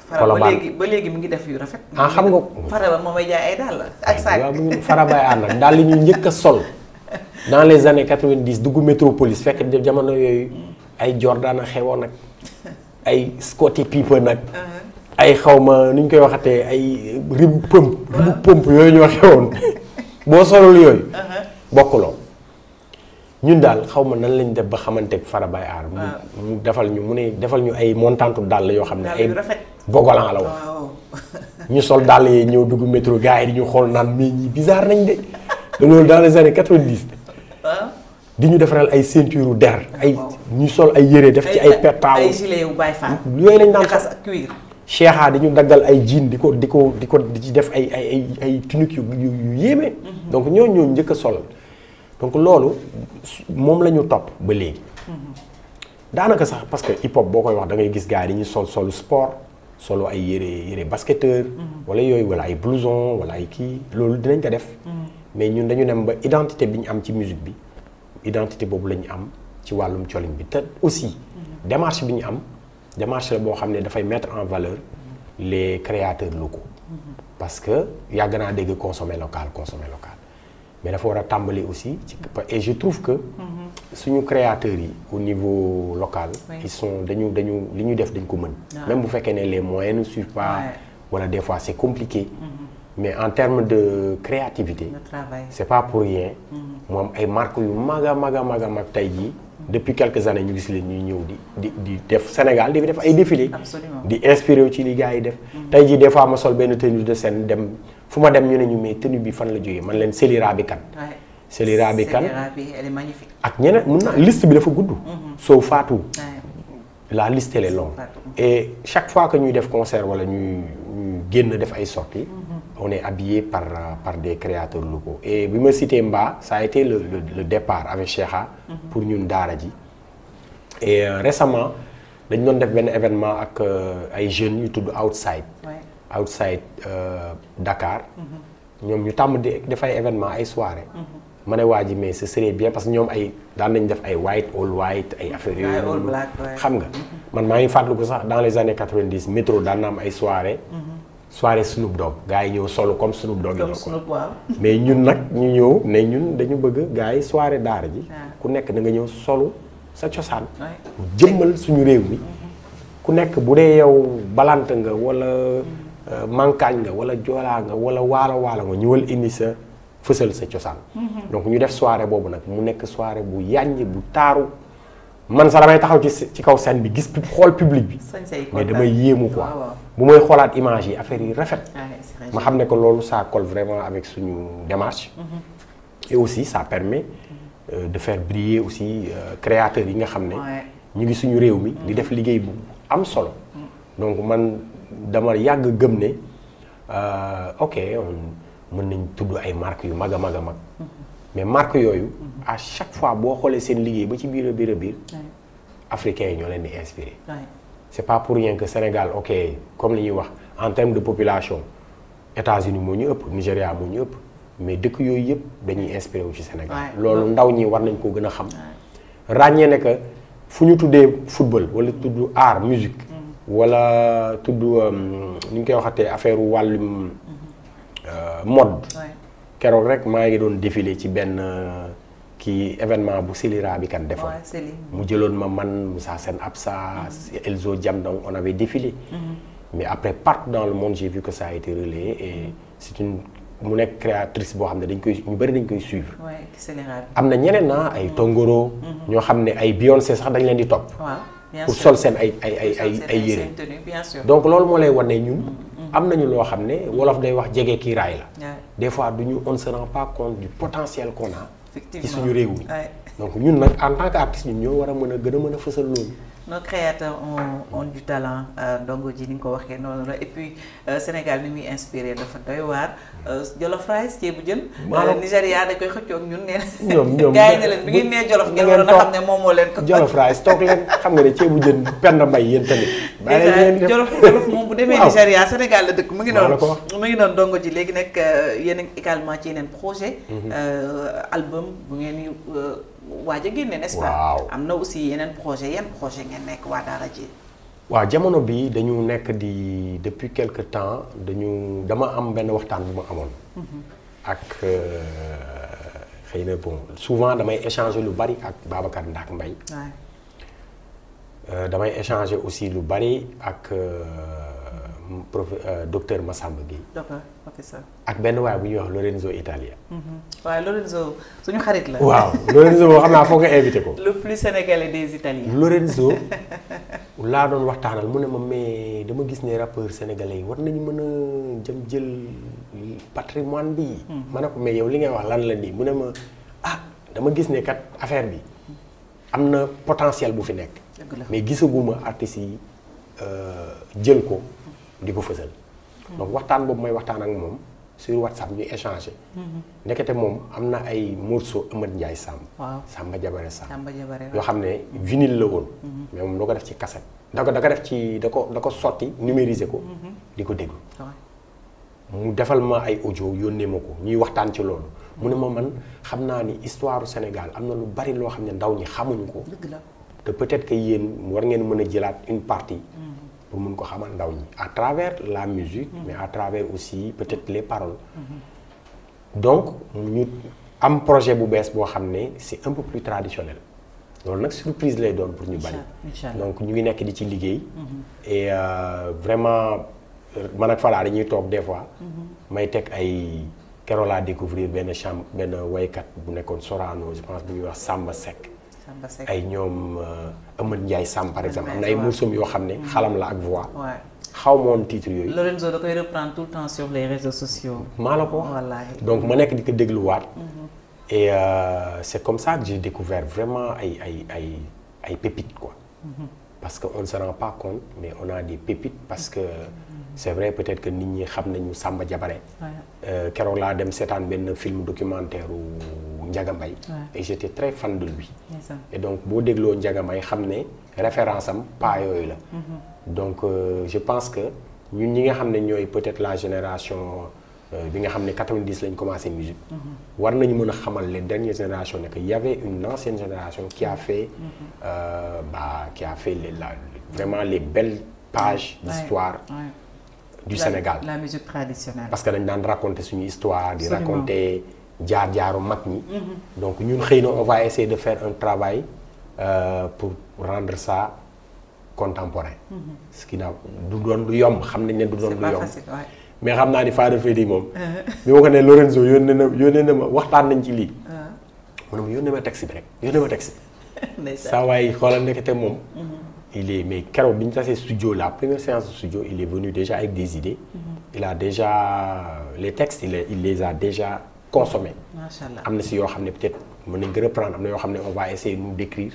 Colobane ba léegi mi ngi def yu rafet.
ah xam nga
Fara ba moom may jaay ay dàll ak saak.
waaw mu ngi Fara Baye Aar nag daal li ñu njëkk a sol dans les années 90 dugg métropolis fekk jamono yooyu ay Jordan a xewoon nag ay Scottie Pippen nag. ay xawma nu ñu koy waxatee ay ribu pëmp yooyu ñoo xewoon boo solul yooyu. bokkuloo ñun daal xawma nan lañ def ba xamanteeg Fara Baye Aar. mu defal ñu ay montantu dàll yoo xam ne ay vogolan la woon. ñu sol dàll yi ñëw dugg métro gars yi di ñu xool naan mais ñi bizarre nañ de loolu dans les années 90. di ñu defaral ay ceinture der ay ñu sol ay yére def ci ay petaaw
ay gilet yu Baye Fall
yooyu lañ daan
jaxas ak cuir
Cheikha di ñu daggal ay jean di ci def ay tunique yu yéeme donc ñoo njëkk a sol donc loolu moom la ñu topp ba léegi daanaka sax parce que hip hop boo koy wax da ngay gis gars yi dañuy solu sport solo ay yére basketteur wala yooyu wala ay blouson wala ay kii loolu dinañ ko def mais ñun dañu dem ba identité bi ñu am ci musique bi identité boobu la ñu am ci wàllum colin bi te aussi démarche bi ñu am démarche la boo xam ne dafay mettre en valeur les créateurs locaux parce que yàgg naa dégg consommer local mais dafa war a tàmbali aussi et je trouve que suñu créateurs yi au niveau local ils sont dañu li ñu def dañ ko mën même bu fekkee ne les moyens ne suivent pas wala des fois c'est compliqué mais en termes de créativité c'est pas pour rien mu am ay marques yu mag a tey jii depuis quelques années ñu gis leen ñuy ñëw di def Sénégal di def ay défilé di inspiré wu ci li gars yi def tey jii des fois ma sol benn tenue de scène dem fu ma dem ñu ne ñu mais tenue bi fan la jógee man leen Célira bi kan Célira bi kan
elle est magnifique
ak ñeneen mun na liste bi dafa gudd soo Fatou la liste elle est longue et chaque fois que ñuy def concert wala ñuy génn def ay sorties on est habillé par des créateurs locaux et bi ma cité Mba ça a été le départ avec Cheikha pour ñun daara ji et récemment dañ doon def benn événement ak ay jeunes yu tudd outside Dakar ñoom ñu tàmm di def ay événement ay soirée ma ne waa ji mais ce serait bien parce que ñoom ay daan nañ def ay all white ay affaires yooyu noonu xam nga man maa ngi fàttaliku sax dans les années 90 métro daan na am ay soirée Snoop Dogg gars yi ñëw solo comme Snoop Dogg yi ko mais ñun nag ñu ñëw ne ñun dañu bëgg gars yi soirée daara ji ku nekk da nga ñëw solo sa cosaan jëmmal suñu réew mi ku nekk bu dee yow balante nga wala mankaañ nga wala joolaa nga wala waalo nga ñëwal indi sa fësal sa cosaan donc ñu def soirée boobu nag mu nekk soirée bu yàññ bu taaru man sax damay taxaw ci kaw scène bi gis xool public bi mais damay yéemu quoi bu may xoolaat image yi affaire yi rafet ma xam ne que loolu ça colle vraiment avec suñu démarche et aussi ça permet de faire briller aussi créateurs yi nga xam ne ñu ngi suñu réew mi di def liggéey bu am solo donc man dama yàgg gëm ne ok mën nañ tudd ay marques yu mag a mag mais marques yooyu à chaque fois boo xoolee seen liggéey ba ci biir africains yi ñoo leen di inspiré c'est pas pour rien que Sénégal ok comme li ñuy wax en termes de population États-Unis moo ñu ëpp Nigéria moo ñu ëpp mais dëkk yooyu yëpp dañuy inspiré wu ci Sénégal loolu ndaw ñi war nañ koo gën a xam ràññee ne que fu ñu tuddee football wala tudd art musique wala tudd ni ñu koy waxatee affaire wàllum mode keroog rek maa ngi doon défilé ci benn kii événement bu Célira bi kan defoon mu jëloon ma man Moussa Sen Absa Elzo Jam donc on avait défilé mais après partout dans le monde j'ai vu que ça a été relayé et c'est une mu nekk créatrice boo xam ne dañ koy ñu bëri dañ koy suivre am na ñeneen ay Tongoro ñoo xam ne ay Beyoncé sax dañ leen di topp pour sol seen ay yére donc loolu moo lay wan ne ñun am nañu loo xam ne wolof day wax jege kii raay la des fois on ne se rend pas compte du potentiel qu'on a ci suñu réew mi donc ñun nag en tant qu'artiste ñun ñoo war a gën a mën a fësal loolu
nos créateurs ont du talent Ndongo Ji ni nga ko waxee noonu la et puis Sénégal ni muy inspiré dafa doy waar Jolof Rice ceebu jën Nigéria da koy xëccoog ñun nee ñoom gars yi ne leen bi ngeen nee Jolof ngeen waroon a xam ne moom moo leen ko
Jolof Rice toog leen xam nga ne ceebu jën Penda Mbaye yéen tamit
Jolof moom bu demee Nigéria Sénégal la dëkk mu ngi noonu Ndongo Ji léegi nag yéen également ci yeneen projet album bu ngeen waaj a génne n'est-ce pas am na aussi yeneen projet ngeen nekk waa Daara J
waaw jamono bi dañu nekk depuis quelque temps dama am benn waxtaan bu ma amoon ak xëy na bon souvent damay échanger lu bari ak Babacar Ndaak Mbaye damay échanger aussi lu bari ak docteur Massamba Gueye
professeur
ak benn waaye bu ñuy wax Lorenzo Italia
waaw Lorenzo suñu xarit la
waaw Lorenzo boo xam naa foog nga invité ko
le plus sénégalais des Italiens
Lorenzo laa doon waxtaanal mu ne ma mais dama gis ne rappeurs sénégalais yi war nañu mën a jël patrimoine bi ma ne ko mais yow li ngay wax lan la nii mu ne ma dama gis ne kat affaire bi am na potentiel bu fi nekk. mais gisaguma artistes yi jël ko di ko fësal. donc waxtaan boobu mooy waxtaan ak moom sur WhatsApp ñu échanger. ndekete moom am na ay morceaux Amath Ndiaye Samb.
waaw
Samba Jabare Samb.
Samba Jabare
yoo xam ne vinyle la woon. mais moom da ko def ci cassette. da ko def ci da ko sotti numériser ko. di ko déglu. mu defal ma ay audio yónnee ma ko ñuy waxtaan ci loolu. mu ne ma man xam naa ni histoire du Sénégal am na lu bari loo xam ne ndaw ñi xamuñu ko.
dëgg la
te peut-être que yéen war ngeen mën a jëlaat une partie. pour mun ko xamal ndaw ñi à travers la musique. mais à travers aussi peut-être les paroles. donc ñu am projet bu bees boo xam ne c'est un peu plus traditionnel. loolu nag surprise lay doon pour ñu bari. donc ñu ngi nekk di ci liggéey. et vraiment man ak Fala dañuy toog des fois. may teg ay keroog laa découvrir benn waykat bu nekkoon Sorano je pense bu ñuy wax Samba Seck. ay ñoom Amath Ndiaye Samb par exemple am na ay morceaux yoo xam ne xalam la ak voix. xaw ma woon titre yooyu.
Lorenzo da koy reprendre tout le temps sur les réseaux sociaux.
maa la ko wax donc ma nekk di ko dégluwaat. et c'est comme ça que j'ai découvert vraiment ay pépites quoi. parce que on ne se rend pas compte mais on a des pépites parce que c'est vrai peut-être que nit ñi xam nañu Samba Jabare. keroog laa dem seetaan benn film documentaire Ndiaga Mbaye. et j'étais très fan de lui. et donc boo dégloo Ndiaga Mbaye xam ne référence am pas yooyu la. donc je pense que ñun ñi nga xam ne ñooy peut-être la génération bi nga xam ne 90 lañ commencé musique. war nañu mën a xamal les dernières générations ne que y avait une ancienne génération qui a fait vraiment les belles pages d'histoire du Sénégal.
La musique traditionnelle.
parce que dañ daan raconter suñu histoire di raconter jaar-jaaru mag ñi. donc ñun xëy na on va essayer de faire un travail pour rendre ça contemporain. ce qui n'a du doon du yomb xam nañ ne du doon du yomb. mais xam naa ni Fada Freddy moom. bi ma ko ne Lorenzo yónnee na ma waxtaan nañ ci lii. mu ne ma yónnee ma texte bi rek yónnee ma texte bi. saa waay xoolal nekkate moom. il est mais keroog bi ñu tasee studio la première séance de studio il est venu déjà avec des idées. il a déjà les textes il les a déjà consommés.
macha allah
am na si yoo xam ne peut-être mën nañ ko reprendre am na yoo xam ne on va essayer de nous d'écrire.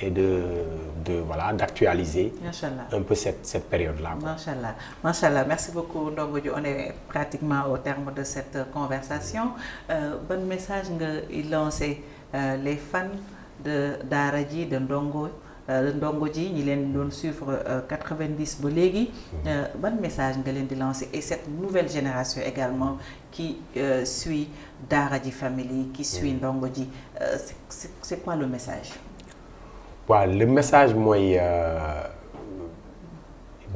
et voilà d'actualiser.
macha allah
un peu cette période là.
macha allah merci beaucoup Ndongo Diouf on est pratiquement au terme de cette conversation ban message nga lancé les fans de Daara J de Ndongo Ji ñi leen doon suivre 90 ba léegi ban message nga leen di lancer et cette nouvelle génération également qui suit Daara J Family qui suit Ndongo Ji c'est quoi le message?
waaw le message mooy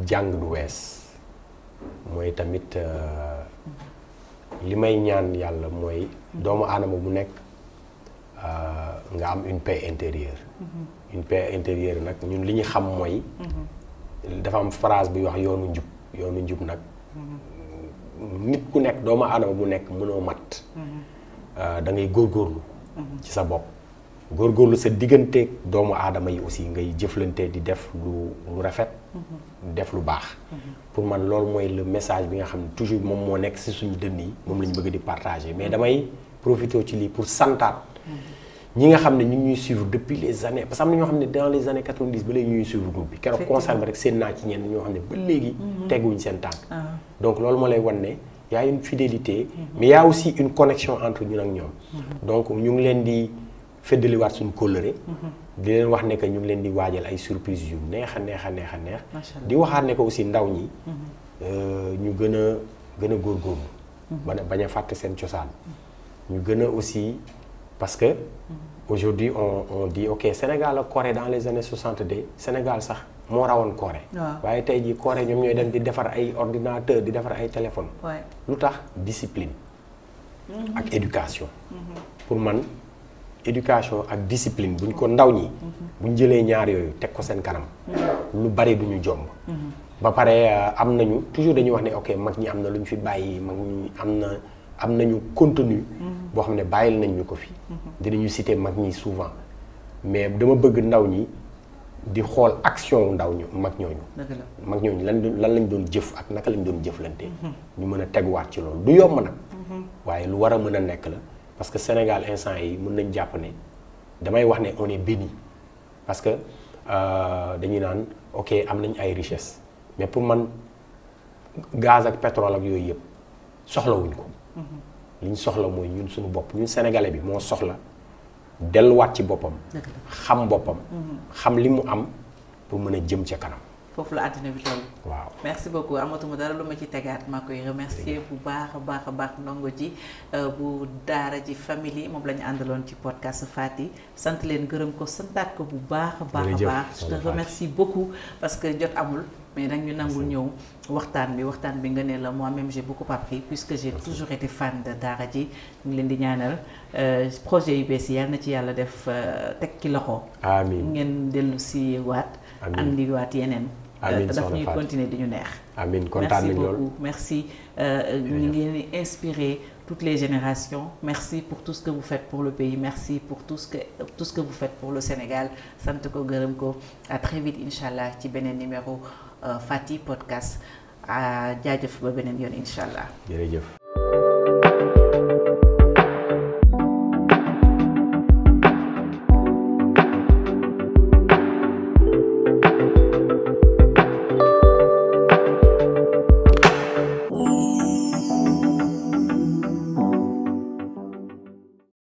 jàng du wees mooy tamit li may ñaan yàlla mooy doomu aadama bu nekk nga am une paix intérieure. une paix intérieure nag ñun li ñu xam mooy. dafa am phrase buy wax yoonu njub nag. nit ku nekk doomu aadama bu nekk mënoo mat. da ngay góorgóorlu. ci sa bopp góorgóorlu sa digganteeg doomu aadama yi aussi ngay jëflante di def lu rafet. def lu baax. pour man loolu mooy le message bi nga xam ne toujours moom moo nekk ci suñu dënn yi moom la ñu bëgg di partager mais damay profiter ci lii pour santaat. ñi nga xam ne ñu ngi ñuy suivre depuis les années parce que am na ñoo xam ne dans les années 90 ba léegi ñuy suivre groupe bi keroog concert ba rek seen naa ci ñenn ñoo xam ne ba léegi teguñ seen tànk donc loolu moo lay wan ne y a une fidélité mais y a aussi une connexion entre ñun ak ñoom donc ñu ngi leen di feddaliwaat suñu kóllëre di leen wax ne que ñu ngi leen di waajal ay surprise yu neex a neex di waxaat ne ko aussi ndaw ñi ñu gën a góorgóorlu bañ a fàtte seen cosaan ñu gën a aussi parce que aujourd'hui on dit ok Sénégal ak Corée dans les années 60 Sénégal sax moo rawoon Corée. waaye tey jii Corée ñoom ñooy dem di defar ay ordinateur di defar ay téléphone. lu tax discipline. ak éducation. pour man éducation ak discipline buñ ko ndaw ñi. buñ jëlee ñaar yooyu teg ko seen kanam. lu bari duñu jomb. ba pare am nañu toujours dañuy wax ne ok mag ñi am na lu ñu fi bàyyi mag ñi am nañu contenu boo xam ne bàyyil nañ ñu ko fi dinañu citer mag ñi souvent mais dama bëgg ndaw ñi di xool action ndaw ñu mag ñooñu lan lañ doon jëf ak naka lañ doon jëflante ñu mën a teguwaat ci loolu du yomb nag waaye lu war a mën a nekk la parce que Sénégal instant yi mën nañ jàpp ne damay wax ne on est béni parce que dañuy naan ok am nañ ay richesse mais pour man gaz ak pétrole ak yooyu yëpp soxlawuñ ko. li ñu soxla mooy ñun suñu bopp ñun sénégalais bi moo soxla delluwaat ci boppam. xam boppam. xam li mu am pour mën a jëm ca kanam.
foofu la àddina bi toll.
waaw
merci beaucoup amatuma dara lu ma ci tegaat maa koy remercier bu baax a baax ndongo ji bu daara ji famille moom la ñu àndaloon ci podcast Faty sant leen gërëm ko santaat ko bu baax a baax. je te remercie beaucoup parce que jot amul. mais nag ñu nangul ñëw waxtaan bi nga ne la moi-même j'ai beaucoup appris puisque j'ai toujours été fan de daara ji ñu ngi leen di ñaanal projet yu bees yi yal na ci yàlla def teg ki loxo.
amiin
ngeen dellu si waat. andi waat yeneen.
amiin
daf ñuy continuer di ñu neex.
amiin kontaan nañu loolu
merci ñu ngi leen di inspirer toutes les générations merci pour tout ce que vous faites pour le pays merci pour tout ce que vous faites pour le Sénégal sant ko gërëm ko à très vite incha allah ci beneen numéro Faty podcast jaajëf ba beneen yoon incha allah.
jërëjëf.